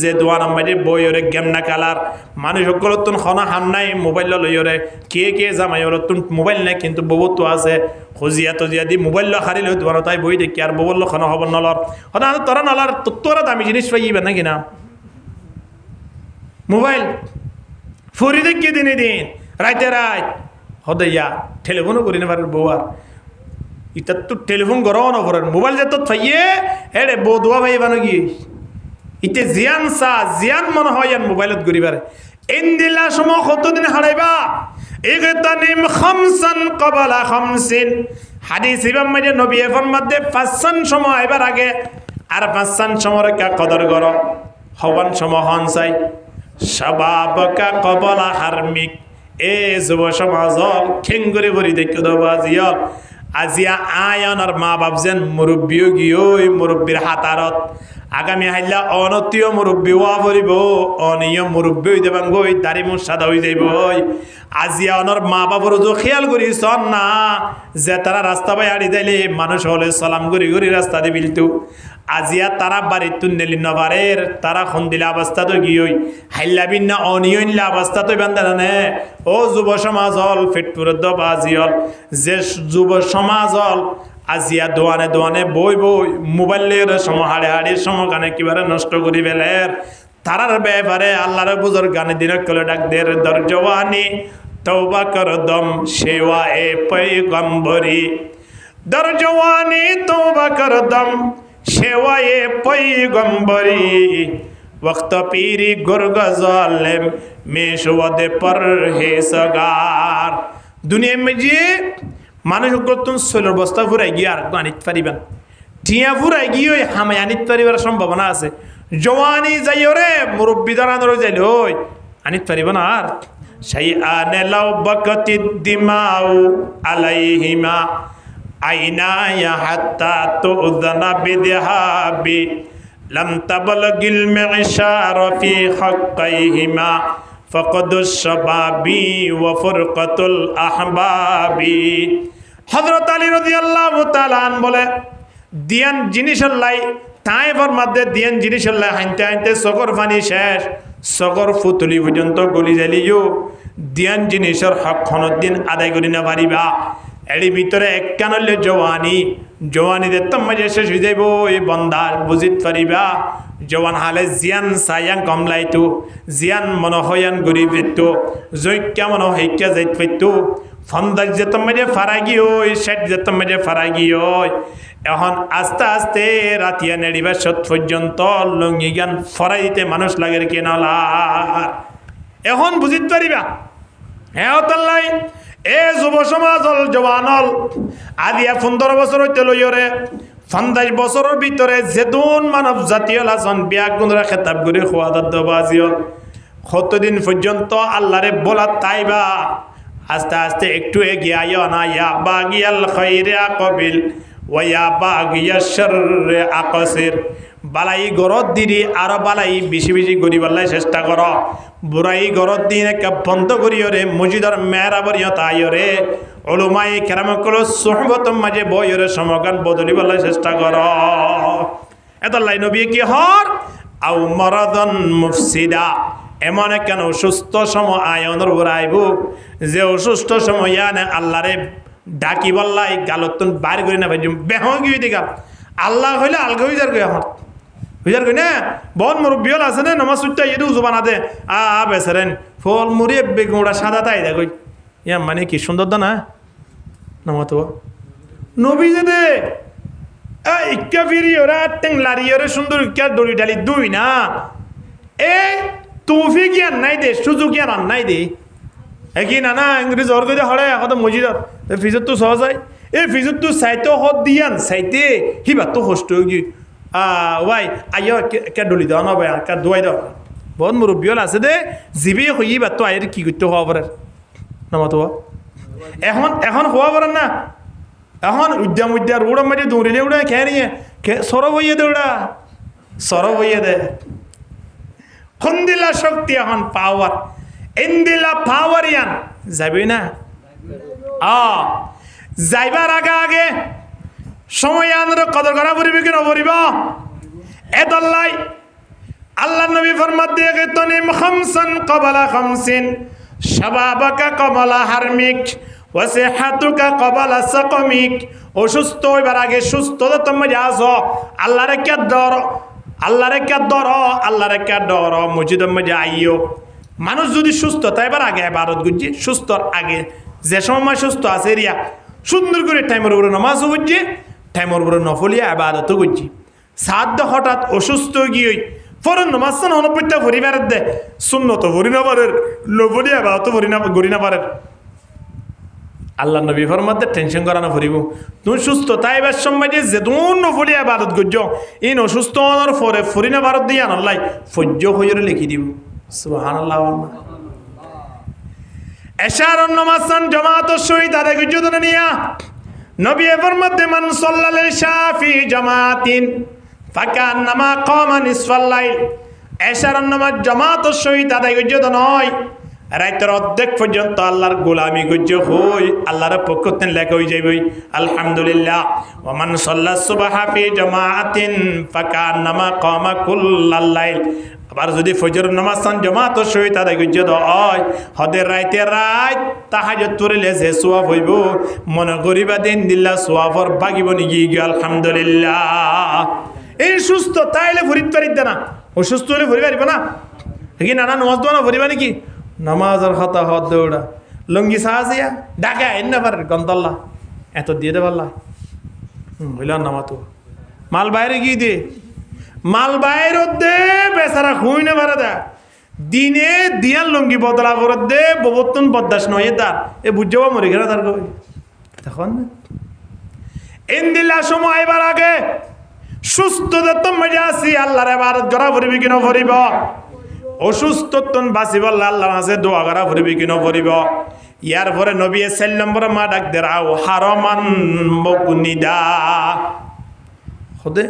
যে দোয়ান মাঝে বইরে গেম না খেলার মানুষ সকল তুন খনা হাম নাই মোবাইল লইরে কে জামাই ওর তুন মোবাইল নাই কিন্তু বহুত আছে খুঁজিয়া তজিয়া দি মোবাইল হারিলে দোয়ান তাই বই দেখি আর ববল খনা হব নলর হনা তোরা নলার তোরা দামি জিনিস পাইবে নাকি না মোবাইল ফুরি দেখিয়ে দিন রাইতে রাত হদইয়া টেলিফোনও করি না পারেন বউ আর ইটা তো টেলিফোন গরম না করেন মোবাইল যে তো থাইয়ে হেড়ে বউ দোয়া ভাই বানো গিয়ে ইতে জিয়ান সা জিয়ান মনে হয় ইয়ান মোবাইলত ঘুরি পারে ইন্দিলা সময় কতদিন হারাইবা ইগতানিম খামসান ক্বাবলা খামসিন হাদিস ইমাম মাঝে নবী ফরমাতে 5 সময় এবার আগে আর 5 সময় কা কদর করো হওয়ান সময় হন চাই শাবাবকা ক্বাবলা হারমিক এ যুব সমাজ খেঙ্গুরি ভরি দেখো দবাজিয়ল আজিয়া আয়নার মা বাপ যেন মুরব্বীও গিয়ে মুরব্বীর হাতারত আগামী হাইলা অনতীয় মুরব্বী হওয়া পড়িব অনিয় মুরব্বী হইতে পারবই দাড়ি মুখ সাদা হয়ে যাইব আজিয়া অনর মা বাপর যে খেয়াল করি চন না যে তারা রাস্তা বাই আড়ি যাইলে মানুষ হলে সালাম করি করি রাস্তা দিয়ে বিলতু আজিয়া তারা বাড়ির তুন্নেলি নবারের তারা খন্দিলা অবস্থা তো গিয়ে হাইলা বিন্না অনিয়নলা অবস্থা তো বান্ধে ও যুব সমাজ হল ফিটপুর বাজিয়ল যে যুব সমাজ হল আজিয়া দোয়ানে দোয়ানে বই মোবাইলের সময় হাড়ে হাড়ির সময় গানে কিবারে নষ্ট করি বেলের তারার ব্যাপারে আল্লাহর বুজুর্গ গানে দিন কলে ডাক দের দরজওয়ানি তওবা কর দম সেওয়া এ পয়গম্বরি দরজওয়ানি তওবা কর দম সেওয়া এ পয়গম্বরি वक्त पीरी गुर्ग जालिम मेशवदे पर हे सगार दुनिया में जे মানুষ তুন সোলের বস্তা ফুরাই গিয়ে আর আনিত পারিবেন টিয়া ফুরাই গিয়ে ওই হামাই আনিত পারিবার সম্ভাবনা আছে জওয়ানি যাই রে মুরব্বী দাঁড়ানোর যাইলে ওই আনিত পারিব না আর সেই আনে লাউ বকতি দিমাউ আলাইহিমা আইনা ইয়া হাত্তা তুযনা বিদহাবি لم تبلغ المعشار في حقيهما فقد الشباب وفرقة الأحباب হযরত আলী রাদিয়াল্লাহু তাআলা আন বলে দিয়ান জিনিসল্লাই তাইফের মধ্যে দিয়ান জিনিসল্লাই হাইতে হাইতে সকর পানি শেষ সকর ফুতুলি পর্যন্ত গলি জ্বালিও দিয়ান জিনিসের হক দিন আদায় করি না পারিবা এর ভিতরে একখানলে জওয়ানি দে মাঝে শেষ হয়ে যাইব এই বন্দার বুঝিত পারিবা জওয়ান হালে জিয়ান সায়াং কমলাইতো জিয়ান মনোহয়ান গরিব পেতো জৈক্যা মনোহৈক্যা যাইত পেতো ফন্দার যেত মাঝে ফারা গিয়ে ষাট যেত মাঝে ফারা গিয়ে এখন আস্তে আস্তে রাতিয়া নেড়িবা সত পর্যন্ত লঙ্গি জ্ঞান ফরাই দিতে মানুষ লাগে কেনালার এখন বুঝিত পারিবা হ্যাঁ তাল্লাই এ যুব সমাজ হল জওয়ানল আদিয়া 15 বছর হইতে লইরে 50 বছরের ভিতরে যেদুন মানব জাতীয় লাসন বিয়া গুণরা খেতাব করে খোয়া দাদ্দবাজিও কতদিন পর্যন্ত আল্লাহরে বলা তাইবা আস্তে আস্তে একটু এগিয়ে আইও না ইয়া বাগিয়াল খাইরে আকবিল ওয়া ইয়া বাগিয়াশ শাররে আকসির বালাই গরত দিদি আরো বালাই বেশি বেশি গরিব আল্লাহ চেষ্টা কর বুড়াই গরত দিন একটা বন্ধ করিও রে মসজিদর মেহরাবরিও তাইও রে ওলুমাই কেরামকল সোহবতম মাঝে বইরে সমগান বদলিবার চেষ্টা কর এত লাই নবী কি হর আও মারাদান মুফসিদা এমন কেন অসুস্থ সময় আয়নের উপর আইব যে অসুস্থ সময় ইয়ানে আল্লাহরে ডাকি বললাই গালতন বাইর করি না ভাই বেহ গিয়ে দিকা আল্লাহ হইলে আলগা হয়ে যার গিয়ে আমার বুঝার কই না বহুত মুরব্বিয়ল আছে না নামাজ সুট্টা এদু জবানা দে বেসারেন ফল মুড়ি বেগুড়া সাদা তাই দে কই ইয়া মানে কি সুন্দর দা না নামাতো নবী যে দে ইক্কা ফিরি ওরা টেংলারি ওরে সুন্দর ইক্কা দড়ি ডালি দুই না এ তৌফিক জ্ঞান নাই দে সুযোগ জ্ঞান আর নাই দে কি না না ইংরেজ অর্গ দে হড়ে এখন মসজিদত ফিজত তো সহজ হয় এই ফিজত তো সাইতে হদ দিয়ান সাইতে হিবা তো হষ্ট গি ওয়াই আইয়া কে ডলি দাও না ভাই কে দোয়াই দাও বহুত মুরব্বিয়ল আছে দে জিবি হইবা তো আইর কি করতে হওয়া পারে নামাতো এখন হওয়া পারেন না এখন উদ্যাম রোড মাঝে দৌড়িলে উড়া খেয়ে নিয়ে সরব হইয়ে দে ওটা সরব হইয়ে দে দিলা শক্তি এখন পাওয়ার ইন্দিলা পাওয়ার ইয়ান যাবি না যাইবার আগে আগে সময় আনর কদর করা পড়িবে কি নপড়িব এদল্লাই আল্লাহ নবী ফরমাত দিয়ে তনিম খামসান কবালা খামসিন শাবাবাকা কবালা হারমিক ওয়াসিহাতুকা কবালা সাকমিক অসুস্থ হইবার আগে সুস্থতা তুমি যাস আল্লাহরে কে ডর আল্লাহরে কে ডর আল্লাহরে কে ডর মসজিদের মধ্যে আইও মানুষ যদি সুস্থ তাইবার আগে ইবাদত করছে সুস্থর আগে যে সময় সুস্থ আছে রিয়া সুন্দর করে টাইমের উপরে নামাজ পড়ছে টাইমের উপরে নফলিয়া ইবাদত করছি সাধ্য হঠাৎ অসুস্থ গিয়ে ফরন নামাজ না অনপত্যা পরিবারের দে সুন্নত ভরি না পারের নফলিয়া ইবাদত ভরি না পারের আল্লাহ নবী ফরমাতে টেনশন করানো ফুরিব তুমি সুস্থ তাইবার সময় যে তুমি নফলিয়া ইবাদত করছো এই অসুস্থ হওয়ার পরে ফুরি না ভারত দিয়ে আল্লাহ ফজ্জ হয়ে লিখি দিব সুবহানাল্লাহ এশার নামাজান জামাতের সহিত আদায় করছো তো নিয়া নবী ফরমাতে মান সাল্লাল শাফি জামাতিন ফাকান্নামা কামা নিসফাল লাইল এশার নামাজ জামাতের সহিত আদায় করছো তো নয় রাতের অর্ধেক পর্যন্ত আল্লাহর গোলামি করছো হই আল্লাহর পক্ষ থেকে লেখা হয়ে যাবে আলহামদুলিল্লাহ ওয়া মান সাল্লা সুবহা ফি জামাতিন ফাকান্নামা কামা কুল্লাল লাইল আবার যদি ফজর নামাজ জামাতের সহিত আদায় করছো তো হয় হদের রাতে রাত তাহাজ্জুদ পড়লে যে সওয়াব হইব মনে করিবা দিন দিল্লা সওয়াবর ভাগিব নিগি আলহামদুলিল্লাহ এই সুস্থ তাইলে ভরিত পারিত না অসুস্থ হলে ভরি পারিব না কি নানা নামাজ দোয়া না ভরিবা নাকি নামাজের হতা হদ দৌড়া লঙ্গি সাহায্যা ডাকা এন না পারে গন্তল্লা এত দিয়ে দে পারলা হইল নামাতো মাল বাইরে গিয়ে দে মাল বাইর দে বেচারা খুঁই না পারে দা দিনে দিয়ার লঙ্গি বদলা করে দে ববতন বদাস নয় তার এ বুঝে মরে গেল তার কই তখন ইন্দিল্লা সময় এবার আগে সুস্থ দত্তম মজা আসি আল্লাহর ইবাদত করা ভরিবি কিনা ভরিব অসুস্থ তন বাঁচিব আল্লাহর কাছে দোয়া করা ভরিবি কিনা ভরিব ইয়ার পরে নবী সাল্লাল্লাহু আলাইহি মা ডাক দেরাও হারামান মুকনিদা খোদে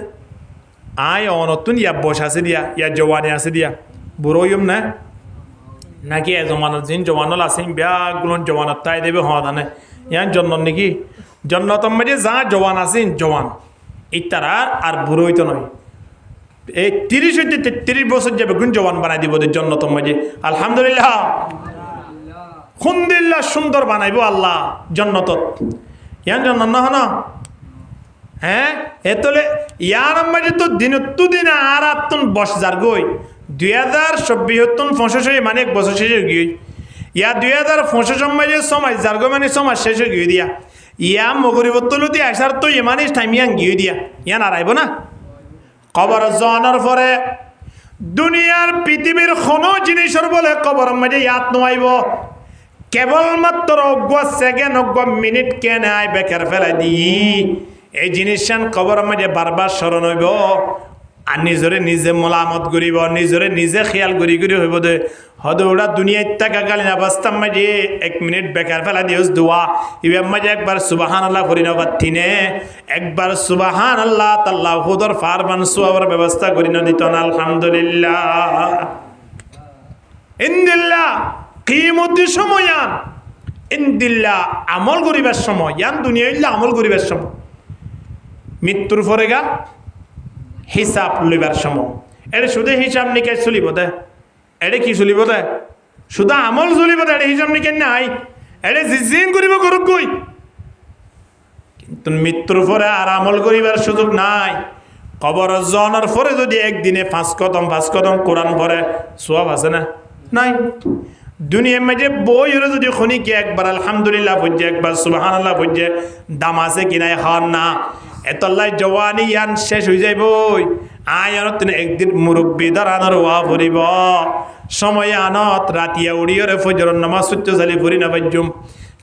আয় অনতুন ইয়া বস আছে দিয়া ইয়া জওয়ানি আছে দিয়া বুড়োইম না নাকি এ জমানত জিন জওয়ানল আছে ব্যাগুলো জওয়ানত তাই দেবে হদানে ইয়ান জন্নত নাকি জন্নতম মাঝে যা জওয়ান আছেন জওয়ান ইতারা আর বুড়োই তো নয় এই 30 হইতে 33 বছর যাবে গুণ জওয়ান বানাই দিব জন্নতম মাঝে আলহামদুলিল্লাহ খুন্দিল্লাহ সুন্দর বানাইবো আল্লাহ জন্নতত ইয়ান জন্নত না হনা হ্যাঁ এতলে ইয়ার মাঝে তো দিন আর আত্মন বস যার গই 2026 মানে এক বছর শেষ হয়ে গিয়ে ইয়া 2025 মাঝে সময় যার গো মানে সময় শেষ হয়ে গিয়ে দিয়া ইয়া মগরিবত্তলু দিয়ে আসার তো ইমানে টাইমিয়ান গিয়ে দিয়া ইয়ান আর আইব না কবর জানার পরে দুনিয়ার পৃথিবীর কোনো জিনিসের বলে কবর মাঝে ইয়াত নোয়াইব কেবলমাত্র অজ্ঞ সেকেন্ড অজ্ঞ মিনিট কেন আই বেকার ফেলাই দি এই জিনিসটান কবর মাঝে বারবার স্মরণ হইব আর নিজরে নিজে মোলামত করিব নিজরে নিজে খেয়াল করি হইব দে হদ ওরা দুনিয়ায় থাকাকালীন অবস্থার মাঝে 1 মিনিট বেকার ফেলা দিওস দোয়া ইবার মাঝে একবার সুবহানাল্লাহ করি না বাতিনে একবার সুবহানাল্লাহ তাআলা হুদর ফারমান সুওয়ার ব্যবস্থা করি না দিত না আলহামদুলিল্লাহ ইনদিল্লাহ কিয়ামত সময়য়ান ইনদিল্লাহ আমল করিবার সময় ইয়ান দুনিয়া হইলা আমল করিবার সময় মৃত্যুর পরে গা হিসাব লইবার সময় এটা শুধু হিসাব নিকাশ চলিব দে এটা কি চলিব দে শুধু আমল চলিব দে এটা হিসাব নিকাশ নাই এটা জিজিন করিব করুক কই কিন্তু মৃত্যুর পরে আর আমল করিবার সুযোগ নাই কবর জনের পরে যদি একদিনে 5 কদম কোরআন পড়ে সওয়াব আছে না নাই দুনিয়ার মাঝে বই হলে যদি খনিকে একবার আলহামদুলিল্লাহ পড়ছে একবার সুবহানাল্লাহ পড়ছে দাম আছে কিনাই হন না এতলাই জওয়ানি ইয়ান শেষ হয়ে যাইব আয়নত একদিন মুরব্বী দাঁড়ানোর ওয়া ভরিব সময় আনত রাতিয়া উড়িয়রে ফজর নামাজ সত্য চালি ভরি না বাজ্যুম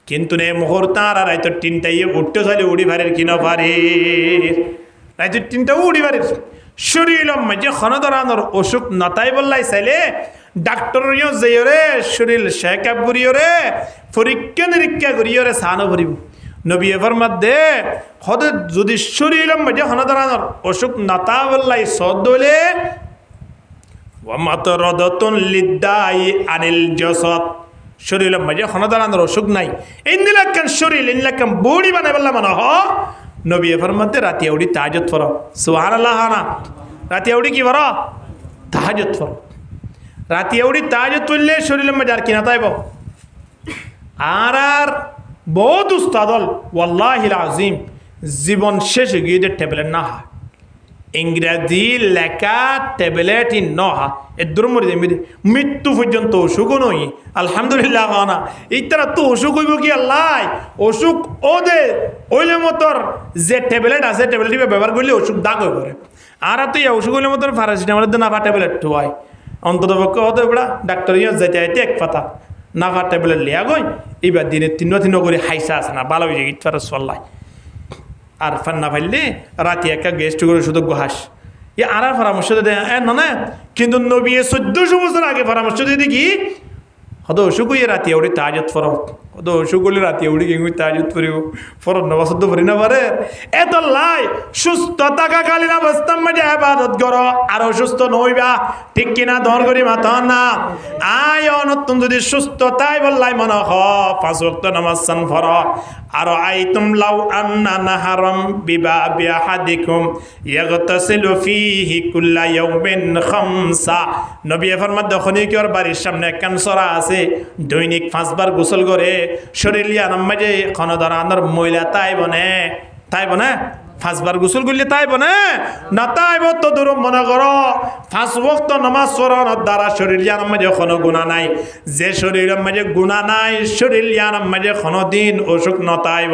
কিন্তু নে মুহূর্ত আর রাইতো 3টায় উঠতে চালি উড়ি ভারের কিনা পারে রাইতো 3টা উড়ি ভারের শরীরম মাঝে খন দাঁড়ানোর অসুখ নতাই বললাই চাইলে ডাক্তার যাইরে শরীর চেকআপ করিয়রে পরীক্ষা নিরীক্ষা করিয়রে সানো ভরিব নবী ফরমাদে হদ যদি শরীরম মাঝে খন দাঁড়ানোর অসুখ নতা বললাই সদলে ওয়ামাতরাদাতুন লিদ্দাই আনিল জাসাদ শরীরম মাঝে খন দাঁড়ানোর অসুখ নাই ইন্দিলাকান শরীর ইন্দিলাকান বডি বানাই বললা মানে হ নবী ফরমাদে রাতে উড়ি তাহাজ্জুদ পড়ো সুবহানাল্লাহ না রাতে উড়ি কি পড়ো তাহাজ্জুদ পড়ো রাতে উড়ি তাহাজ্জুদ পড়লে শরীরের মধ্যে আর কি না তাইব আর বহুত উস্তাদল ওয়াল্লাহিল আজিম জীবন শেষে গিয়ে ট্যাবলেট না হয় ইংরেজি লেখা ট্যাবলেট নহা এ দুর্মরি মৃত্যু পর্যন্ত অসুখ নই আলহামদুলিল্লাহ না এই তারা তো অসুখ হইব কি আল্লাহ অসুখ ও দে ওইলে মতর যে ট্যাবলেট আছে ট্যাবলেট ব্যবহার করলে অসুখ দাগ হয়ে পড়ে আর তো এই অসুখ হইলে মতর প্যারাসিটামলের নাফা ট্যাবলেট হয় অন্তত পক্ষে হতে বেড়া ডাক্তার যাইতে আইতে এক পাতা নাফা ট্যাবলেট লিয়া গই এইবার দিনে 3 করে হাইসা আছে না ভালো হয়ে যায় ইচ্ছাটা চল্লাই আর ফান্না ফাইলে রাতে একটা গেস্ট করে শুধু গোহাস এ আর পরামর্শ দেয় না কিন্তু নবী 1400 বছর আগে পরামর্শ দিয়ে দেখি হয়তো অসুখ হইয়ে রাতে উড়ি তাহাজ্জুদ পড়ো হয়তো অসুখ হলে রাতে উড়ি গিয়ে তাহাজ্জুদ পড়িব ফরজ নামাজ তো পড়ি না পারে এত লাই সুস্থ থাকাকালীন অবস্থার মাঝে ইবাদত করো আর অসুস্থ নইবা ঠিক কিনা দর করি মাথা না আয় নতুন যদি সুস্থ তাই বললাই মনে হ 5 ওয়াক্ত নামাজ সান পড়ো আর আইতুম লাউ আন্না নাহারাম বিবাবি আহাদিকুম ইয়াগতাসিলু ফীহি কুল্লা ইয়াউমিন খামসা নবী ফরমাত যখনই কি ওর বাড়ির সামনে একখান সরা আছে দৈনিক 5 বার গোসল করে শরীর লিয়া নামাজে কোন ধরনের ময়লা তাই বনে 5 বার গোসল করলে তাই বনে না তাইব তো দূর মনে করো 5 ওয়াক্ত নামাজ পড়ানোর দ্বারা শরীর লিয়া নামাজে কোনো গুনাহ নাই যে শরীরের মাঝে গুনাহ নাই শরীর লিয়া নামাজে কোনো দিন অসুখ নতাইব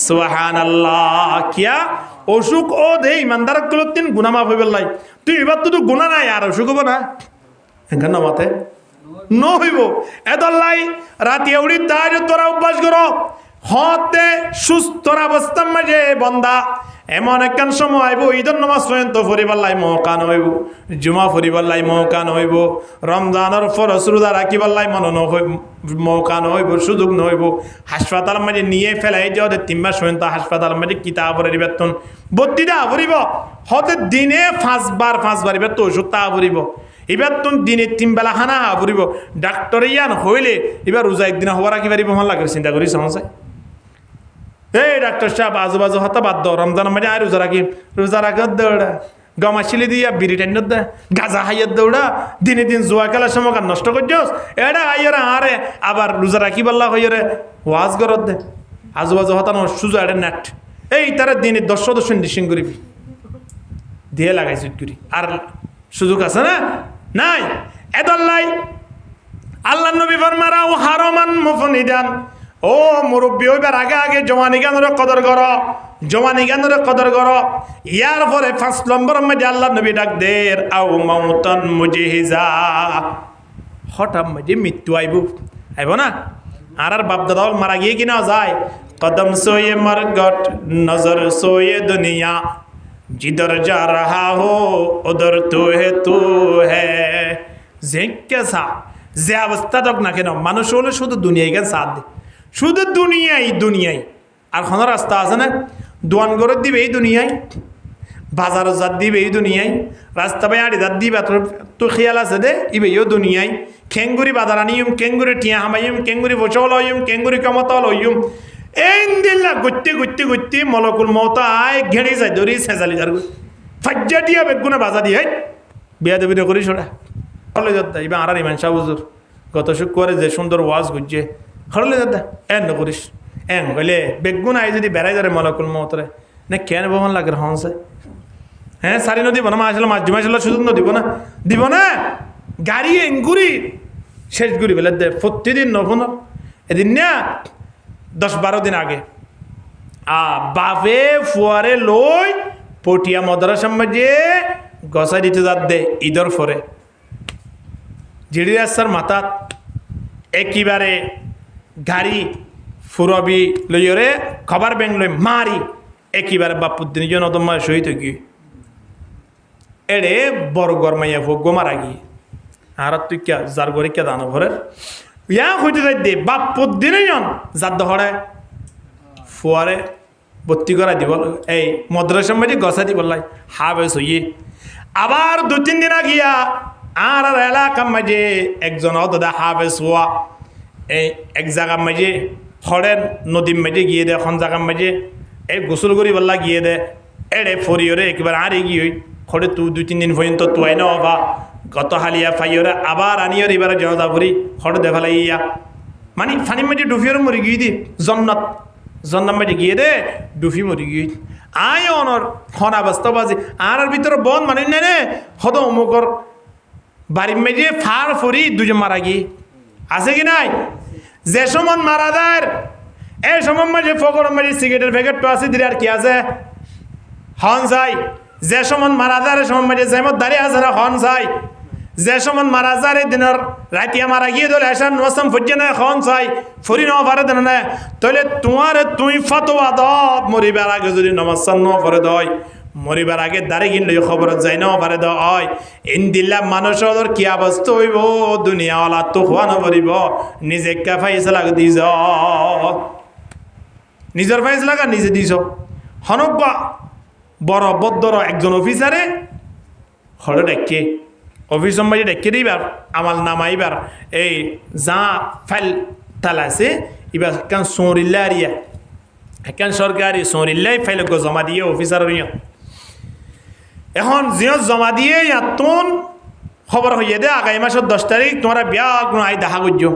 সুবহানাল্লাহ কিয়া অসুখ ও দে ইমানদার কলতিন গুনাহ মাফ হইবে লাই তুই এবার তো গুনাহ নাই আর অসুখ হবে না এখানে মাতে ন হইব এদল্লাই রাতে উড়ি তাহাজ্জুদ পড়া অভ্যাস করো হতে সুস্থ অবস্থার মাঝে বন্দা এমন একখান সময় আইব ঈদের নামাজ পর্যন্ত পড়িবার লাই মৌকা নইব জুমা পড়িবার লাই মৌকা নইব রমজানের ফরজ রোজা রাখিবার লাই মৌকা নইব সুযোগ নইব হাসপাতাল মাঝে নিয়ে ফেলাই যাও 3 মাস পর্যন্ত হাসপাতাল মাঝে কিতাব পড়ে বেতন বদ্দিটা পড়িব হতে দিনে 5 বার এবার তো ওষুধ তা পড়িব এবার তুমি দিনে 3 বেলা খানা পড়িব ডাক্তার ইয়ান হইলে এবার রোজা একদিন হওয়ার কি পারিব মন লাগে চিন্তা করি সমস্যা এই ডাক্তার সাহেব আজুবাজু হতা বাদ দাও রমজান মাঝে আর রোজা রাখার দৌড়া গমাশিলি দিয়া বিড়ি টাইনত দে গাজা হাইয়ার দৌড়া দিনে দিন জোয়া খেলার সময় নষ্ট করছস এটা আইয়ারে আরে আবার রোজা রাখি পাল্লা হইয়ারে ওয়াজ করত দে আজুবাজু হতা সুজা এটা নেট এই তারা দিনে 10 ডিসিং করিবি দিয়ে লাগাইছি করি আর সুযোগ আছে না নাই এদল্লাই আল্লাহ নবী ফরমারা ও হারামান মুফনিদান ও মুরব্বী হইবার আগে জওয়ানি গানের কদর করো ইয়ার পরে 5 নম্বর মধ্যে আল্লাহ নবী ডাক দের আও মাউতান মুজহিজা হঠাৎ মধ্যে মৃত্যু আইব না আর বাপ দাদা মারা গিয়ে কিনা যায় कदम सोए मरगट नजर सोए दुनिया जिधर जा रहा हो उधर तू है যে কেসা যে অবস্থা তক না কেন মানুষ হলে শুধু দুনিয়ায় কেন সাথ দে শুধু দুনিয়ায় আর কোনো রাস্তা আছে না দোয়ান করে দিবে এই দুনিয়ায় বাজার জাত দিবে এই দুনিয়ায় রাস্তা বাই আড়ি জাত দিবে তো খেয়াল আছে দে ইবেও দুনিয়ায় খেঙ্গুরি বাজার আনিম কেঙ্গুরি টিয়া হামাইম কেঙ্গুরি বসল হইম কেঙ্গুরি কমতল হইম এই দিল্লা গুত্তি মলকুল মৌতা আয় ঘেড়ে যায় ধরি সেজালি যার ফাজ্জা দিয়া বেগুনা বাজা দিয়ে বিয়া দেবী করিস ওরা হলে যাত্রা এবার আর ইমান শাহ হুজুর গত শুক্রবারে যে সুন্দর ওয়াজ গুজছে হলে যাত্রা এন করিস এন হইলে বেগুন আই যদি বেড়াই যারে মলকুল মৌতরে না কেন বমন লাগে হনসে হ্যাঁ সারি নদী বনা মাছ জুমাইছিল সুযোগ দিব না গাড়ি এঙ্গুরি শেষ গুড়ি বেলে দে প্রতিদিন নফুন এদিন না 10-12 দিন আগে বাপে ফুয়ারে লই পটিয়া মদ্রাসার মাঝে গসাই দিতে যাত দে ঈদর ফরে জিডি রাস্তার মাথাত একেবারে গাড়ি ফুরবি লইরে খবর ব্যাং লই মারি একেবারে বাপুদ্দিন জন তোমার শহীদ গিয়ে এড়ে বড় গরমাইয়া ভোগ মারা গিয়ে আর তুই কে যার ঘরে কে দানো ঘরের ইয়া হইতে যাই দে বাপুদ্দিন জন যার দহরে ফুয়ারে ভর্তি করা দিব এই মদ্রাসার মাঝে গসা দিব লাই হাবেস হইয়ে আবার 2-3 দিন আগিয়া আর এলাকার মাঝে একজন দাদা হাবেস হওয়া এই এক জায়গার মাঝে হরের নদীর মাঝে গিয়ে দে এখন জায়গার মাঝে এই গোসল করি বললা গিয়ে দে এড়ে ফরিওরে একেবারে আর এগিয়ে হরে তুই 2-3 দিন পর্যন্ত তুই না হবা গত হালিয়া ফাইওরে আবার আনিওর এবারে জনতা ভরি হরে দেখালাই ইয়া মানে ফানির মাঝে ডুফিওর মরি গিয়ে দি জন্নার মাঝে গিয়ে দে ডুফি মরি গিয়ে আয় অনর হন অবস্থা বাজে আর ভিতরে বন মানে নে হদ অমুকর বাড়ির মেঝে ফার ফরি দুজন মারা গিয়ে আছে কি নাই যে সমন মারা যায় এই সমন মাঝে ফকর মাঝে সিগারেটের প্যাকেট তো আছে দিলে আর কি আছে হন যাই যে সমন মারা যায় সমন মাঝে যেমন দাঁড়িয়ে আছে না হন যাই যে সমন মারা যায় দিনের রাতিয়া মারা গিয়ে দলে আসার নসম ফুজে না হন যাই ফরি ন পারে দেন না তাহলে তুই ফতোয়া দাও মরিবার আগে যদি নমস্কার ন করে দয় মরিবার আগে দাঁড়ে কিনলে খবর যাই না পারে দয় ইন্দিল্লা মানুষের কি অবস্থা হইব দুনিয়াওয়ালা তো হওয়া না পারিব নিজে কে ফাইসলা দিস নিজের ফাইসলা নিজে দিস হনব্বা বড় বদ্দর একজন অফিসারে হরে ডেকে অফিস সম্বাজি ডেকে দিবার আমার নামাইবার এই যা ফাইল তালাছে এবার কেন সৌরিল্লা আরিয়া কেন সরকারি সৌরিল্লাই ফাইল জমা দিয়ে অফিসার এখন জিও জমা দিয়ে ইয়াতুন খবর হইয়ে দে আগামী মাসের 10 তারিখ তোমরা বিয়া কোনো আই দেখা করছো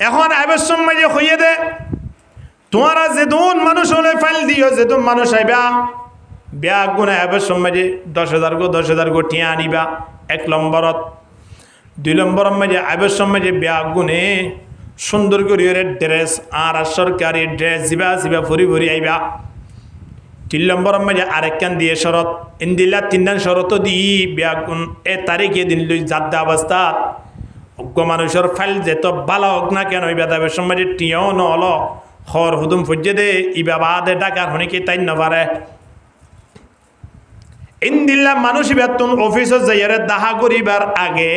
এখন আইবার সময় যে হইয়ে দে তোমরা যেদুন মানুষ হলে ফাইল দিও যেদুন মানুষ আইবা বিয়া গুণ আইবার সময় যে 10,000 গো টিয়া আনিবা 1 নম্বরত 2 নম্বরের মাঝে আইবার সময় যে বিয়া গুণে সুন্দর করে ড্রেস আর সরকারি ড্রেস জিবা ফুরি আইবা 3 নম্বরের মাঝে আরেকখান দিয়ে শরত ইন্দিল্লা 3 শরত দি বিয়া গুণ এ তারিখে দিন লই জাদ্দা অবস্থা অজ্ঞ মানুষের ফাইল যেত ভালো হোক না কেন ইবা দাবের সময় যে টিয়াও নহল হর হুদুম ফুজে দে ইবা বাদে ডাকার হনিকে তাই নপারে ইন্দিল্লা মানুষ বেতন অফিসত যাইয়ারে দাহা করিবার আগে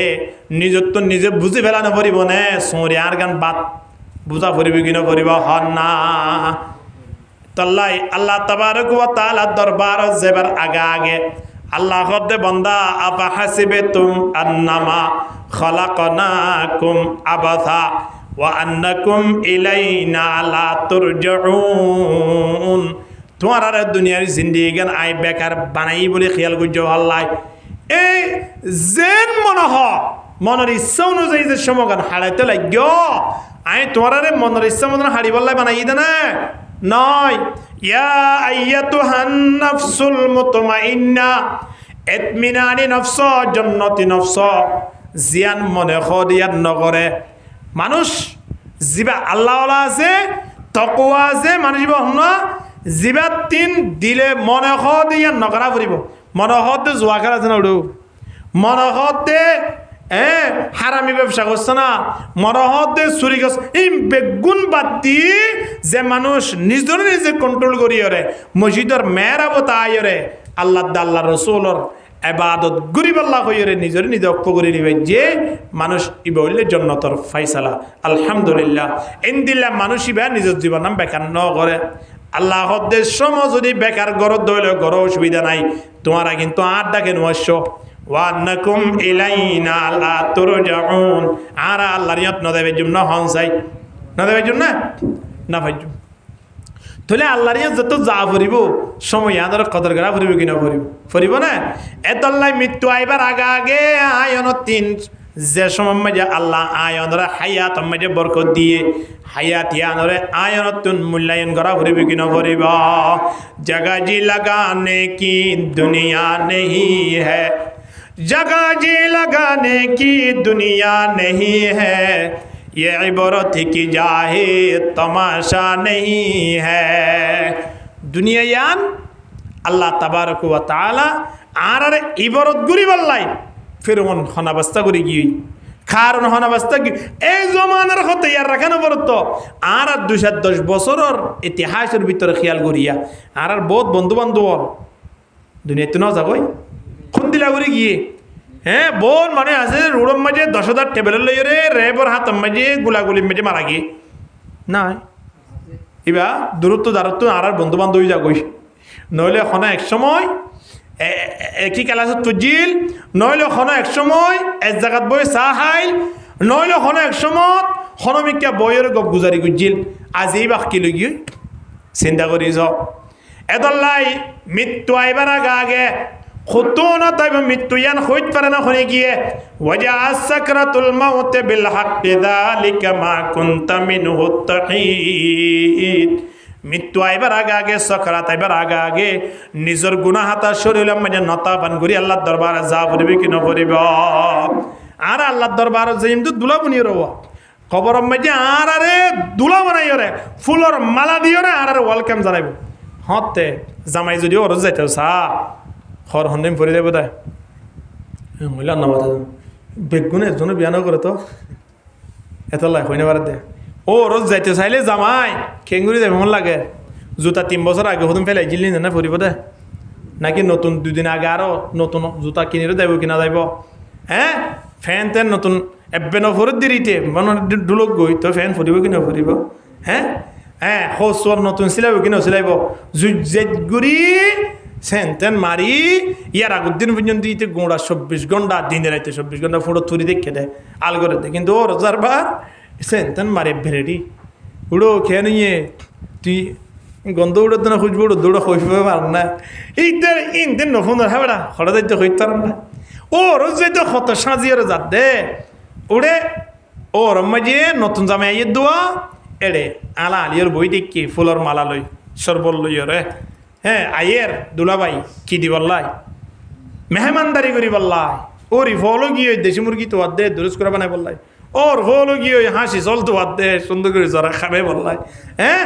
নিজত তো নিজে বুঝি ফেলানো পড়িব নে সৌরি আর গান বাদ বুঝা পড়িব কি নপড়িব হন না তল্লাই আল্লাহ তাবারক ওয়া তাআলা দরবার যাবার আগে আল্লাহ হদে বান্দা আফা হাসিবাতুম আন্নামা খলাকনাকুম আবাথা ওয়া আন্নাকুম ইলাইনা লা তুরজাউন তোমার আর দুনিয়ার জিন্দেগি গান আই বেকার বানাই বলে খেয়াল করছো আল্লাহ এই জেন মনের ইচ্ছা অনুযায়ী যে সমগান হারাইতে লাগ আই তোমার আরে মনের ইচ্ছা মতন হারিবার বানাই দে না নয় ইয়া আইয়াতুহান নাফসুল মুতমাইন্না ইতমিনানি নফস জান্নাতি নফস জিয়ান মনে খদিয়াত নগরে মানুষ জিবা আল্লাহ ওয়ালা আছে তাকওয়া আছে মানুষ বহনা জিবা 3 দিলে মনে খদিয়াত নগরা ফুরিব মনে খদ জোয়া খেলা আছে না ওড়ো মনে খদে হারামি ব্যবসা করছে না মরহদে চুরি করছে এই বেগুন বাদ দিয়ে যে মানুষ নিজরে নিজে কন্ট্রোল করিয়রে মসজিদর মেহরাবত আয়রে আল্লাহ রসুলর এবাদত গরিব আল্লাহ হইরে নিজরে নিজে অক্ষ করে নিবে যে মানুষ ইবা হইলে জন্নতর ফাইসালা আলহামদুলিল্লাহ ইনদিল্লা মানুষ ইবা নিজের জীবন নাম বেকার ন করে আল্লাহ হদ্দের সময় যদি বেকার গরত দইলে গর অসুবিধা নাই তোমারা কিন্তু আড্ডাকে নস্য ওয়ান্নাকুম ইলাইনা লা তুরজাউন আর আল্লাহর নিয়ত না দেবে জন্য হন চাই না দেবে জন্য না ভাইজু তাহলে আল্লাহর নিয়ত যত যা ফুরিব সময় আদর কদর করা ফুরিব কিনা ফুরিব না এতল্লাই মৃত্যু আইবার আগে আয়ন তিন যে সময় মাঝে আল্লাহ আয়নরে হায়াত মাঝে বরকত দিয়ে হায়াত ইয়ানরে আয়নতুন মূল্যায়ন করা ফুরিব কিনা ফুরিব জগা জি লাগানে কি দুনিয়া নেহি হ্যাঁ जगह जी लगाने की दुनिया नहीं है ये इबरत की जाहे तमाशा नहीं है दुनिया यान अल्लाह तबारक व ताला आर इबरत गुरी बल्लाई फिर उन हनाबस्ता गुरी की कारण हनाबस्ता की ए जमानार হতে ইয়ার রাখানো পড়তো আর 210 বছরের ইতিহাসের ভিতরে খেয়াল করিয়া আর বহুত বন্ধু বান্ধব দুনিয়াতে না যাবই কোন দিলা করে গিয়ে হ্যাঁ বোন মানে আছে রোডম মাঝে 10,000 টেবিলের লইয়ে রে রেবর হাতম মাঝে গুলাগুলির মাঝে মারা গিয়ে না এবা দূরত্ব দারত্ব আর বন্ধু বান্ধবী যাগই নইলে এখন এক সময় একই ক্লাসত তুজিল নইলে এখন এক সময় এক জায়গাত বই চা খাইল নইলে এখন এক সময় হনমিকা বইয়ের গপ গুজারি গুজিল আজ এই বাকি লগি চিন্তা করি যাও এদল্লাই মৃত্যু আইবার আগে খুতুন তাইব মৃত্যু ইয়ান হইত পারে না হনে গিয়ে ওয়াজা সাকরাতুল মাউত বিল হক যালিকা মা কুনতা মিনহু তাহিদ মৃত্যু আইবার আগে সাকরাত আইবার আগে নিজের গুনাহ হাতা শরীরের মাঝে নতা পান করি আল্লাহর দরবারে যা বলবি কি না বলিব আর আল্লাহর দরবারে যাইম তো দুলা বনিয়ে রব কবরের মাঝে আর আরে দুলা বানাইও রে ফুলর মালা দিও রে আর ওয়েলকাম জানাইব হতে জামাই যদি ওর যাইতেও সা খর হন্দিম ফরি দেব তাই মহিলা নামা বেগুনে একজনে বিয়া না করে তো এত লাই হইনে পারে দে ও রোজ যাইতে চাইলে জামাই খেঙ্গুরি যাবে মন লাগে জুতা 3 বছর আগে হতুম ফেলাই জিলি না ফুরিব দে নাকি নতুন 2 দিন আগে আরো নতুন জুতা কিনে দেব কিনা যাইব হ্যাঁ ফ্যান তেন নতুন এবে নফরত দিরিতে মন ডুলক গই তো ফ্যান ফুরিব কিনা ফুরিব হ্যাঁ হ্যাঁ হোসর নতুন সিলাইব কিনা সিলাইব জুজেত গুরি সেন্টেন মারি ইয়ার আগের দিন পর্যন্ত ইতে গোড়া 24 ঘন্টা দিনে রাইতে 24 ঘন্টা ফটো তুলি দেখে দেয় আল করে দেয় কিন্তু ও রোজার বার সেন্টেন মারে ভেরেডি উড়ো খেয়ে নিয়ে তুই গন্ধ উড়োর দিন খুঁজবো উড়ো দৌড়ো খুঁজবে পার না এইটার ইনদিন নফুন্দর হ্যাঁ বেড়া হঠাৎ যাইতে হইতে পার না ও রোজ যাইতে কত সাজিয়ে যাত দে উড়ে ও রম্মাজি নতুন জামাই আইয়ের দোয়া এড়ে আলা আলিয়র বই দেখি ফুলর মালা লই সরবল লইয় রে হ্যাঁ আয়ের দুলাভাই কি দি বললাই মেহমানদারি করি বললাই ওর ফলো গিয়ে দেশি মুরগি তো আদ দে দুরুস করে বানাই বললাই ওর ফলো গিয়ে হাসি চল তো আদ দে সুন্দর করে জরা খাবে বললাই হ্যাঁ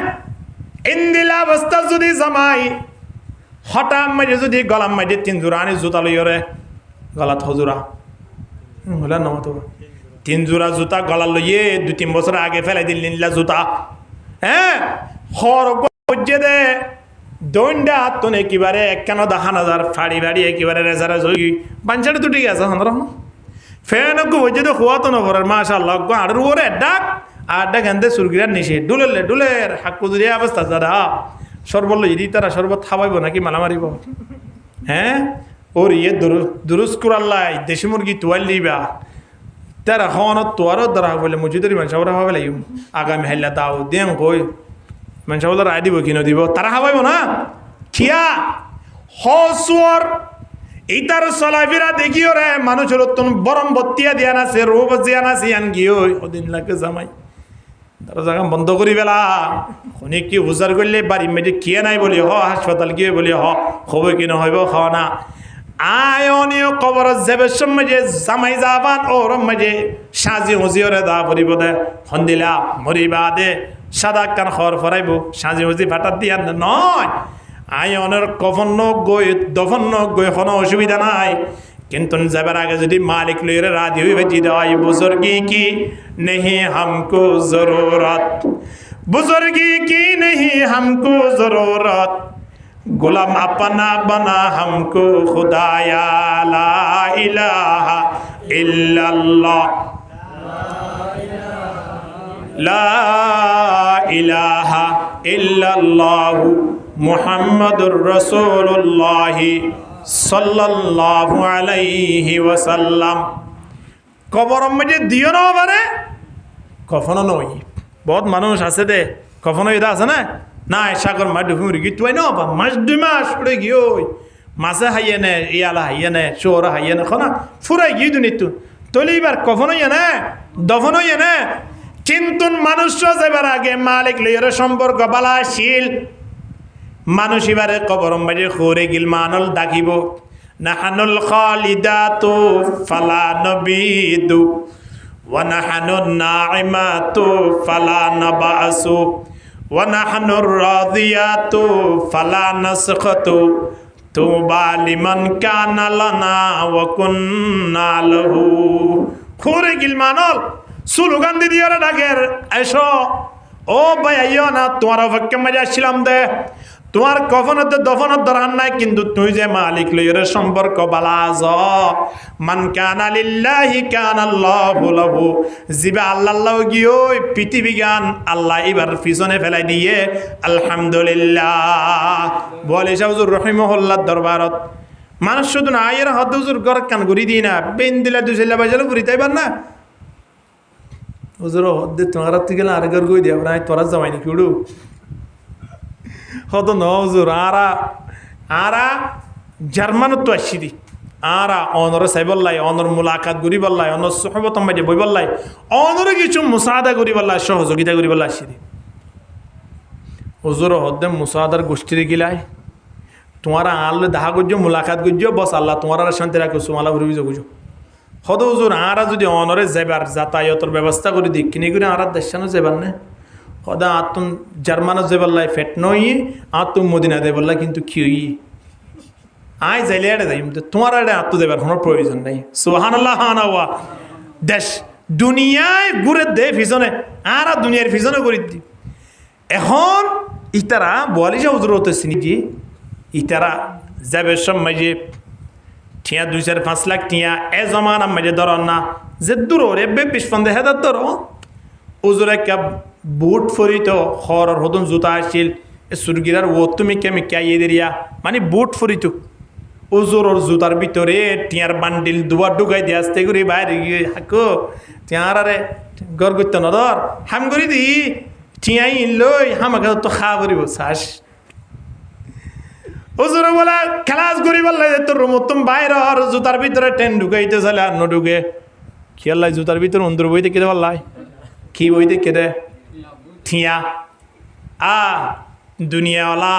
ইন্দিলা অবস্থা যদি জামাই হঠাৎ মাঝে যদি গলাম মাঝে 3 জোড়া আনি জুতা লইয় রে গলাত হজুরা হলা ন তো 3 জোড়া জুতা গলা লইয়ে 2-3 বছর আগে ফেলাই দিল নিলা জুতা হ্যাঁ খর গজ্জে দে দণ্ডা তো একেবারে 51,000 ফাড়ি ফাড়ি একেবারে রেজারা জয়ী বাঞ্চাটা তো ঠিক আছে আমরা ফ্যান হয়ে তো হওয়া তো নবরের মাশাআল্লাহ আর ওরে ডাক আর ডাক এনতে সুরগিরার নিষে ডুলের হাক্কু দিয়ে অবস্থা যারা সর্বল যদি তারা সর্বত খাওয়াইব নাকি মালা মারিব হ্যাঁ ওর ইয়ে দুরুস কুরাল্লাই দেশি মুরগি তোয়াল দিবা তারা খাওয়ানোর তোয়ারও দ্বারা বলে মজুদারি মানুষ ওরা হবে লাগিব আগামী হেল্লা দাও দেন কই মানুষ ওদের রায় দিব কিনো দিব তারা খাওয়াইব না খিয়া হসুয়ার এইটার চলাফেরা দেখিও রে মানুষের তুন বরম বত্তিয়া দিয়া নাছে রোগ দিয়া নাছে আন গিয়ে ওদিন লাগে জামাই তারা জায়গা বন্ধ করি বেলা খনি কি উজার করলে বাড়ি মেয়েটি কিয়ে নাই বলি হ হাসপাতাল গিয়ে বলি হ খবর কি নহইব খাওয়া না আয়নীয় কবর যাবে সময় যে জামাই যাবান ওর মাঝে সাজি হুজিওরে দা পরিব দে হন্দিলা মরিবা দে সাদা কান খর ফরাইব সাজি হুজি ভাটার দিয়া নয় আয়নের কফন গই দফন গই কোনো অসুবিধা নাই কিন্তু যাবার আগে যদি মালিক লইরে রাজি হইবে জিদাই বুজুর্গি কি नहीं हमको जरूरत बुजुर्गी की नहीं हमको जरूरत गुलाम अपना बना हमको खुदाया ला इलाहा इल्लल्लाह ला इलाहा इल्लल्लाह मुहम्मदुर रसूलुल्लाह सल्लल्लाहु अलैहि वसल्लम কবরের মধ্যে দিও না পারে কখনো নই বহুত মানুষ আছে দে কখনো এটা আছে না না সাগর মাছ ডুবি মুরগি তুই না মাছ 2 মাস পড়ে গিয়ে ওই মাছে হাইয়ে নে ইয়ালা হাইয়ে নে শোরা হাইয়ে নে খনা ফুরাই গিয়ে দুনিত তলিবার কখনো না দফনো না কিন্তু মানুষ যাবার আগে মালিক লইয়ের সম্পর্ক বালাশীল মানুষ এবারে কবরের মধ্যে খোরে গিল মানল ডাকিব নাহানুল খালিদাতু ফালা নবিদু ওয়া নাহানুন নাইমাতু ফালা নাবাসু ওয়া নাহানুর রাদিয়াতু ফালা নাসখাতু তুবা লিমান কানা লানা ওয়া কুন্না লাহু খুরে গিলমানল স্লোগান দিয়ে ডাকের এসো ও ভাই আইও না তোমার পক্ষে মজা ছিলাম দে তোমার কফনত দফনত দরকার নাই কিন্তু তুই যে মালিক লইয়ের সম্পর্ক বালাজ মান কানা লিল্লাহি কানা আল্লাহু লাহু জিবা আল্লাহ গিয়ে পৃথিবী গান আল্লাহ এবার পিছনে ফেলাই দিয়ে আলহামদুলিল্লাহ বলে হুজুর রহিমাহুল্লাহ দরবারত মানুষ শুধু না আয়ের হাত হুজুর গর কান ঘুরি দিই না বেন দিলা দুইলা বাজালে ঘুরি তাইবার না হুজুর হদ্দে তোমার হাত থেকে আর ঘর গই দিয়া নাই তোরা জামাই নাকি উড়ু হতো ন হুজুর আরা জার্মানত তো আসছি দি আরা অনর সাইবল্লাই অনর মুলাকাত করি বললাই অনর সোহবত মাঝে বই বললাই অনর কিছু মুসাদা করি বললাই সহযোগিতা করি বললাই আসছি দি হুজুর হদ্দে মুসাদার গোষ্ঠীরে গিলাই তোমার আনলে দেখা করছো মুলাকাত করছো বস আল্লাহ তোমার আর শান্তি রাখো সুমালা ঘুরে বুঝো হতো হুজুর আরা যদি অনরে যাবার যাতায়াতের ব্যবস্থা করে দিই কিনে করে আর দেশানো যাবার না হদা আতুন জার্মানো যাবাল্লাই ফেট নই আতুম মদিনা দেবল্লা কিন্তু কি হই আয় যাইলে আড়ে যাই তোমার আড়ে আত্ম দেবার কোনো প্রয়োজন নাই সুবহানাল্লাহ হানাওয়া দেশ দুনিয়ায় ঘুরে দে পিছনে আর দুনিয়ার পিছনে করে দি এখন ইতারা বলিসা হুজুর হতে চিনি কি ইতারা যাবে সব মাঝে ঠিয়া 2-5 লাখ টিয়া এ জমানা মাঝে ধর না যে দূর রে বে 20-50 হাজার ধর হুজুর একটা বুট ফরিত হরর হদন জুতা আসছিল সুরগিরার ও তুমি কেমন কে দিয়া মানে বুট ফরিত ওজোর জুতার ভিতরে টিয়ার বান্ডিল দুয়ার ঢুকাই দিয়ে আসতে করে বাইরে গিয়ে হাকো টিয়ার আরে গর করতে নদর হাম করি দি টিয়াই লই হামাকে তো খা করিব শ্বাস ওজোর বলা খেলাস করি বললে তোর রুমতম বাইরে আর জুতার ভিতরে টেন ঢুকাইতে চলে আর ঢুকে খেয়াল্লাই জুতার ভিতরে অন্দর বইতে কেটে বললাই কি বইতে কেটে থিয়া দুনিয়াওয়ালা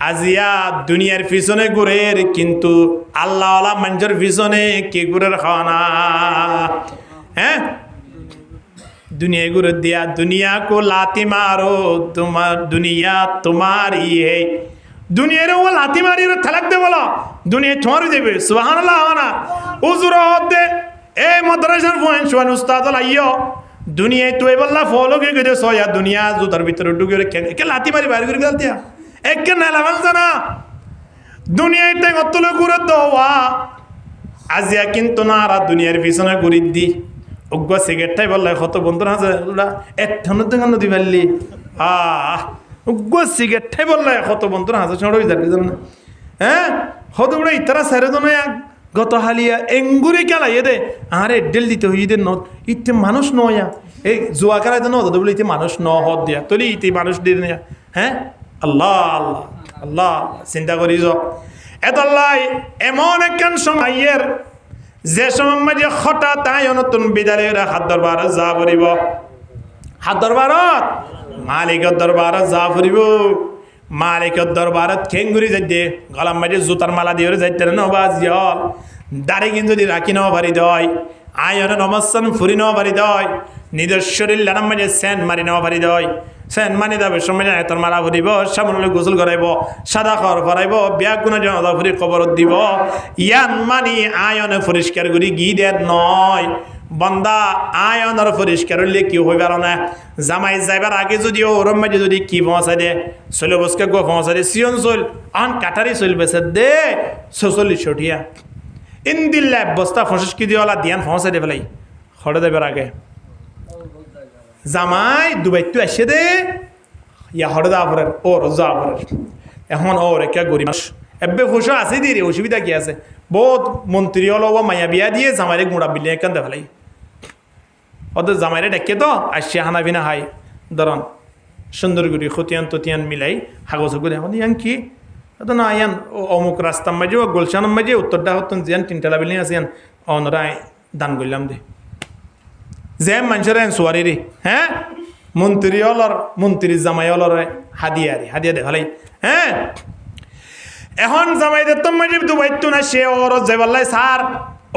আজিয়া দুনিয়ার পিছনে ঘুরের কিন্তু আল্লাহওয়ালা মানুষের পিছনে কে ঘুরের খাওয়ানা হ্যাঁ দুনিয়া ঘুরে দিয়া দুনিয়া কো লাতি মারো তোমার দুনিয়া তোমারই হে দুনিয়ার ও লাতি মারি থালাক দে বলো দুনিয়া তোমারই দেবে সুবহানাল্লাহ না হুজুর দে এ মাদ্রাসার ফুয়ান শুয়ান উস্তাদ আইয়ো দুনিয়ায় তুই বললা ফলো কে গেছে সয়া দুনিয়া জুতার ভিতরে ঢুকে কে লাতি মারি বাইরে করে গেল দিয়া এক নালা বলছে না দুনিয়ায় তাই অতলে ঘুরে দেওয়া আজিয়া কিন্তু না আর দুনিয়ার পিছনে ঘুরি দি অজ্ঞ সিগারেটটাই বললে কত বন্ধুরা আছে একটানো দোকান দি পারলি অজ্ঞ সিগারেটটাই বললে কত বন্ধুরা হাজার ছোট হয়ে যাবে না হ্যাঁ হত বড় ইতারা সারে তো নয় গত হালিয়া এঙ্গুরি কেলা দে আরে ডেল দিতে হই ঈদের নত ইতে মানুষ নয়া এই জোয়া কারা তো নদ বলে ইতে মানুষ ন হদ দিয়া তলি ইতে মানুষ দিয়ে না হ্যাঁ আল্লাহ আল্লাহ আল্লাহ চিন্তা করি এত আল্লাহ এমন একখান সময়ের যে সময় মাঝে হঠাৎ তাই নতুন বিদ্যালয়ের হাত দরবার যা পড়িব হাত দরবারত মালিকের দরবারত যা পড়িব মালিকের দরবারত খেঙ্গুরি যাইতে গলাম মাঝে জুতার মালা দিয়ে যাইতে নবাজ দাড়ি কিন্তু যদি রাখি নেওয়া পারি দেয় আয়নে নমস্থান ফুরি নেওয়া পারি দেয় নিজের শরীর লানার মাঝে সেন মারি নেওয়া পারি দেয় সেন মানি দেবে সময় যায় তোর মারা ফুরিব সামনে গোসল করাইব সাদা খড় ভরাইব বিয়া কোনো জনতা ফুরি খবর দিব ইয়ান মানি আয়নে পরিষ্কার করি গি দেয় নয় বন্দা আয়নের পরিষ্কার হইলে কি হইবার না জামাই যাইবার আগে যদি ওরম মাঝে যদি কি পৌঁছা দে চলে বসকে গো পৌঁছা দে সিয়ন চল আন কাটারি চলবেছে দে 46 টিয়া ইন্দিল্লা বস্তা ফসস কি দিওয়ালা দিয়ান পৌঁছা দে ফেলাই হড়ে দেবার আগে জামাই দুবাইতো আসে দে ইয়া হড়ে দা পরে ওর যা পরে এখন ওর একা গরিব এবে খুশি আছে দি রে অসুবিধা কি আছে বহুত মন্ত্রী হলো মায়া বিয়া দিয়ে জামাইরে গুঁড়া বিলিয়ে এখান দে ফেলাই ওদের জামাইরে ডেকে তো আসছে হানা বিনা হাই ধরন সুন্দর করে খতিয়ান ততিয়ান মিলাই হাগজ করে এখন ইয়ান কি তো না ইয়ান অমুক রাস্তার মাঝে ও গোলশানের মাঝে উত্তরটা হতন জিয়ান তিনটা বিল্ডিং আছে ইয়ান অনরাই দান করলাম দে যে মানুষের সোয়ারি রে হ্যাঁ মন্ত্রী হলর মন্ত্রী জামাই হলর হাদিয়া দে ভালাই হ্যাঁ এখন জামাইদের তো মাঝে দুবাইতো না সে ওর জেবাল্লাই সার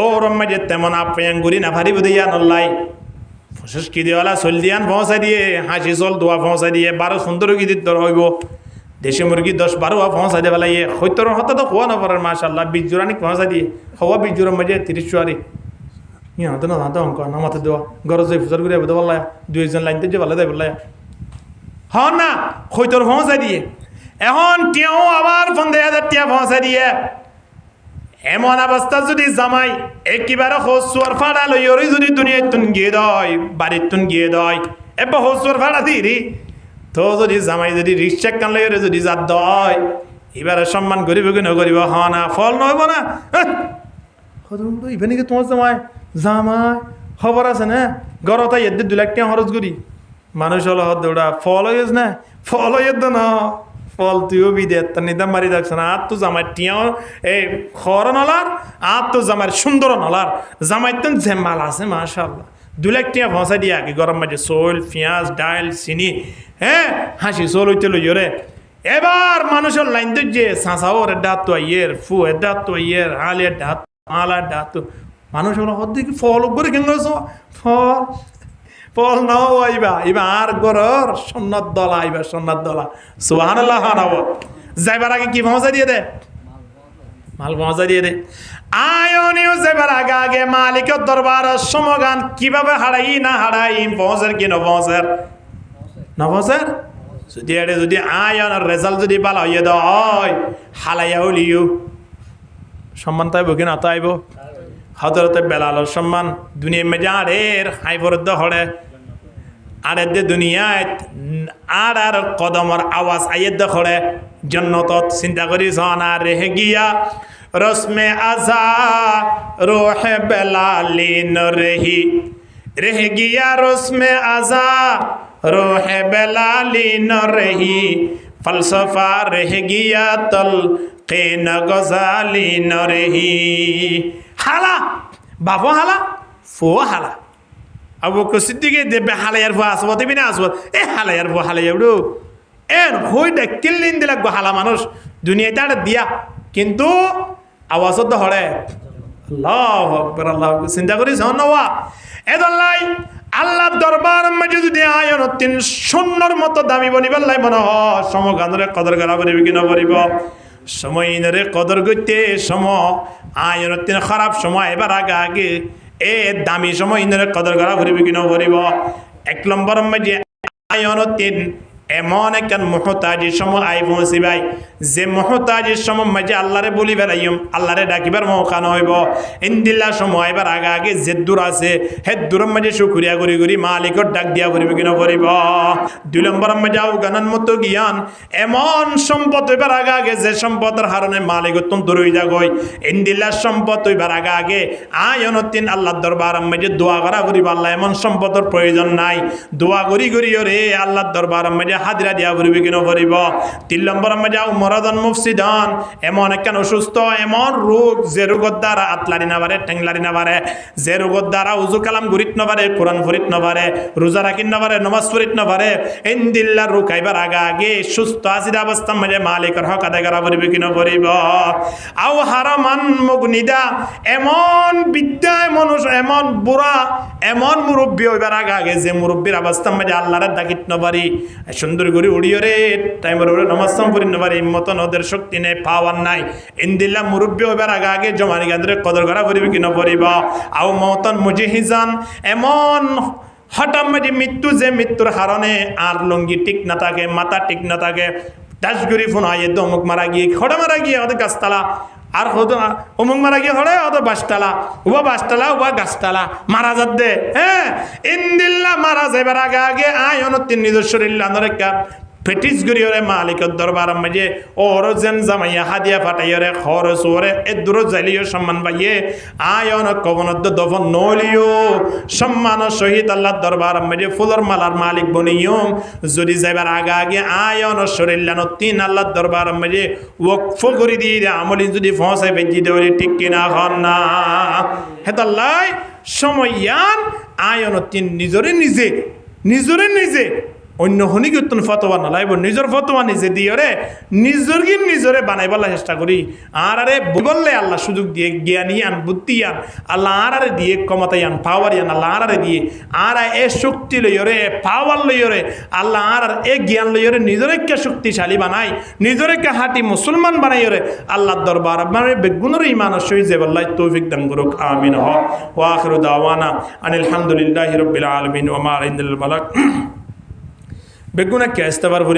ওর মাঝে তেমন আপ্যায়ন করি না ভারি বুঝে নল্লাই ফসস কি দিওয়ালা চল দিয়ান পৌঁছা দিয়ে হাসি চল দোয়া পৌঁছা দিয়ে 12 সুন্দর কি দিত হইব দেশি মুরগি 10-12 পৌঁছা দিয়ে বেলাইয়ে হয়তো হতে তো খোয়া না পারার মাশাল্লাহ 20 জোড়া নাকি পৌঁছা দিয়ে হওয়া 20 জোড়ার মাঝে 30 চুয়ারি ইয়া তো না তো অঙ্ক নামাতে দেওয়া গরজ ফুজার করে দেবো বললাম 2 জন লাইনতে যে ভালো দেয় বললাম হ না হয়তো পৌঁছা দিয়ে এখন টিয়াও আবার 15,000 টিয়া পৌঁছা দিয়ে এমন অবস্থা যদি জামাই একেবারে হসুয়ার ফাড়া লইয়রি যদি দুনিয়ায় তুন গিয়ে দেয় বাড়ির তুন গিয়ে দেয় এবার হসুয়ার ফাড়া দিই তো যদি জামাই যদি রিক্সা কান লইয়রে যদি যাত দেয় এবারে সম্মান করিব কি নকরিব হ না ফল নহব না ইভেন কি তোমার জামাই খবর আছে না গরত এদের 2 লাখ টাকা খরচ করি মানুষ হলো দৌড়া ফল হইস না ফল হইত না ফল তুইও বিদে তার নিদাম মারি দেখছ না আর তো জামাই টিয়াও এই খর নলার আর তো জামাই সুন্দর নলার জামাই তো জেমাল আছে মাশাআল্লাহ 2 লাখ টাকা পৌঁছা দিয়ে আগে গরম মাঝে চোল পেঁয়াজ ডাল চিনি হ্যাঁ হাসি চোল হইতে লইরে এবার মানুষের লাইন তো যে সাঁসাও এর ডাত তো আইয়ের ফু এর ডাত তো আইয়ের আলের ডাত আলার ডাত তো মানুষ হলো হদ্দি ফল করে কেন ফল ফল নাও আইবা ইবা আর গরর সন্ন্যত দলা আইবা সন্ন্যত দলা সুবহানাল্লাহ হানাব যাইবার আগে কি পৌঁছা দিয়ে দে মাল পৌঁছা দিয়ে দে আয়নিও যাইবার আগে মালিকের দরবার সমগান কিভাবে হারাই না হারাই পৌঁছার কি নপৌঁছার যদি এটা যদি আয়নের রেজাল্ট যদি ভালো হইয়ে দেয় হালাইয়া হলিও সম্মান তাইব কি না তাইব হজরতে বেলালের সম্মান দুনিয়া মেজা আরের হাই ফরদ্দ হড়ে আর এদের দুনিয়াত আর কদমর আওয়াজ আইয়েদ হড়ে জন্নতত চিন্তা করি না রেহে গিয়া রসমে আজা রোহে বেলালিন রেহে গিয়া রসমে আজা রোহে বেলালিন রেহি ফলসফা রেহে গিয়া তল কেন গজালিন রেহি হালা বাবু হালা ফো হালা আবু সিদ্দিকে দেবে হালাইয়ার ফো আসবো দেবি না আসবো এ হালাইয়ার ফো হালাইয়া উড়ো এর হই দেখ কিল্লিন দিলে হালা মানুষ দুনিয়াতে আরে দিয়া কিন্তু আওয়াজ তো হড়ে আল্লাহু আকবার আল্লাহ চিন্তা করিস নওয়া এদল্লাই আল্লাহ দরবার মাঝে যদি আয়ন 300 মতো দামি বনিবাল্লাই মনে হ সমগানরে কদর করা করিবি কি না করিব সময় ইনরে কদর করতে সময় আয়ন 3 খারাপ সময় এবার আগে এ দামি সময় ইনরে কদর করা করিবি কি না করিব 1 নম্বর মাঝে আয়ন 3 এমন একজন মুহতাজির সময় আই পৌঁছি ভাই যে মুহতাজির সময় মাঝে আল্লাহরে বলি বেড়াইম আল্লাহরে ডাকিবার মৌকা নহইব ইন্দিল্লা সময় এবার আগে যে দূর আছে হে দূরের মাঝে শুকরিয়া করি করি মালিকর ডাক দিয়া করিব কিনা করিব 2 নম্বর মাঝে আউগানান মতো জ্ঞান এমন সম্পদ এবার আগে যে সম্পদের হারণে মালিক উত্তম দূর হয়ে যাগই ইন্দিল্লার সম্পদ এবার আগে আয়নতিন আল্লাহর দরবার মাঝে দোয়া করা করিব আল্লাহ এমন সম্পদের প্রয়োজন নাই দোয়া করি করি রে আল্লাহর দরবার মাঝে হাদিরা দিয়া করিবি কিনা করিব 3 নম্বর মাঝে মরাদান মুফসিদান এমন একখান অসুস্থ এমন রোগ যে রোগের দ্বারা আতলারি না পারে ঠেংলারি না পারে যে রোগের দ্বারা উজু কালাম ঘুরিত না পারে কোরআন ফরিত না পারে রোজা রাখিন না পারে নমাজ ফরিত না পারে ইন্দিল্লার রুকাইবার আগে সুস্থ আসির অবস্থা মাঝে মালিকের হক আদায় করা করিবি কিনা করিব আও হারামান মুগনিদা এমন বিদ্যায় মানুষ এমন বুড়া এমন মুরব্বী হইবার আগে আগে যে মুরব্বীর অবস্থা মাঝে আল্লাহর ডাকিত নবারি সুন্দর করে উড়িও রে টাইমের ওরে নমস্কার করি নবারি মতন ওদের শক্তি নেই পাওয়ার নাই ইন্দিল্লা মুরব্বী হইবার আগে আগে জমানি গান্ধরে কদর করা পড়িবে কি নপরিবা আও মতন মুজিহিজান এমন হঠাৎ মাঝে মৃত্যু যে মৃত্যুর হারণে আর লঙ্গি ঠিক না থাকে মাথা ঠিক না থাকে দাসগুড়ি ফোন হয় অমুক মারা গিয়ে খড়া মারা গিয়ে ওদের গাছতলা আর হতো অমুক মারা গিয়ে হলে হতো বাসতলা উবা বাসতলা উবা গাছতলা মারা যাত দে হ্যাঁ ইন্দিল্লা মারা যাইবার আগে আগে আয় অনতির নিজের শরীর রেখা ফেটিস গরিয়রে মালিকের দরবার মাঝে ওর যেন জামাইয়া হাদিয়া ফাটাইয়রে খরচ ওরে এ দূর যাইলিও সম্মান পাইয়ে আয়ন কবনত দফন নলিও সম্মান সহিত আল্লাহর দরবার মাঝে ফুলর মালার মালিক বনিও যদি যাইবার আগে আগে আয়ন শরীরলানো তিন আল্লাহর দরবার মাঝে ওয়াকফ করে দিয়ে আমলি যদি ফসাই বেজি দেওয়ারি ঠিক কিনা হন না হেতাল্লাই সময়য়ান আয়ন তিন নিজরে নিজে অন্য হনিকীর্তন ফতোয়া নলাইব নিজের ফতোয়া নিজে দিয়ে রে নিজরে বানাইবার চেষ্টা করি আর আরে বললে আল্লাহ সুযোগ দিয়ে জ্ঞানী আন বুদ্ধি আন আল্লাহ আরে দিয়ে ক্ষমতাই আন পাওয়ার আন আল্লাহ আরে দিয়ে আর এ শক্তি লইরে পাওয়ার লইরে আল্লাহ আর এ জ্ঞান লইরে নিজরেকে শক্তিশালী বানাই নিজরেকে হাঁটি মুসলমান বানাইরে আল্লাহর দরবার মানে বেগুনের ইমান সই যে বল্লাই তৌফিক দান করুক আমিন ওয়া আখিরু দাওয়ানা আনিল হামদুলিল্লাহি রাব্বিল আলামিন ওয়া মা ইনদাল বালাক বেগুনা কে আসতে পারবো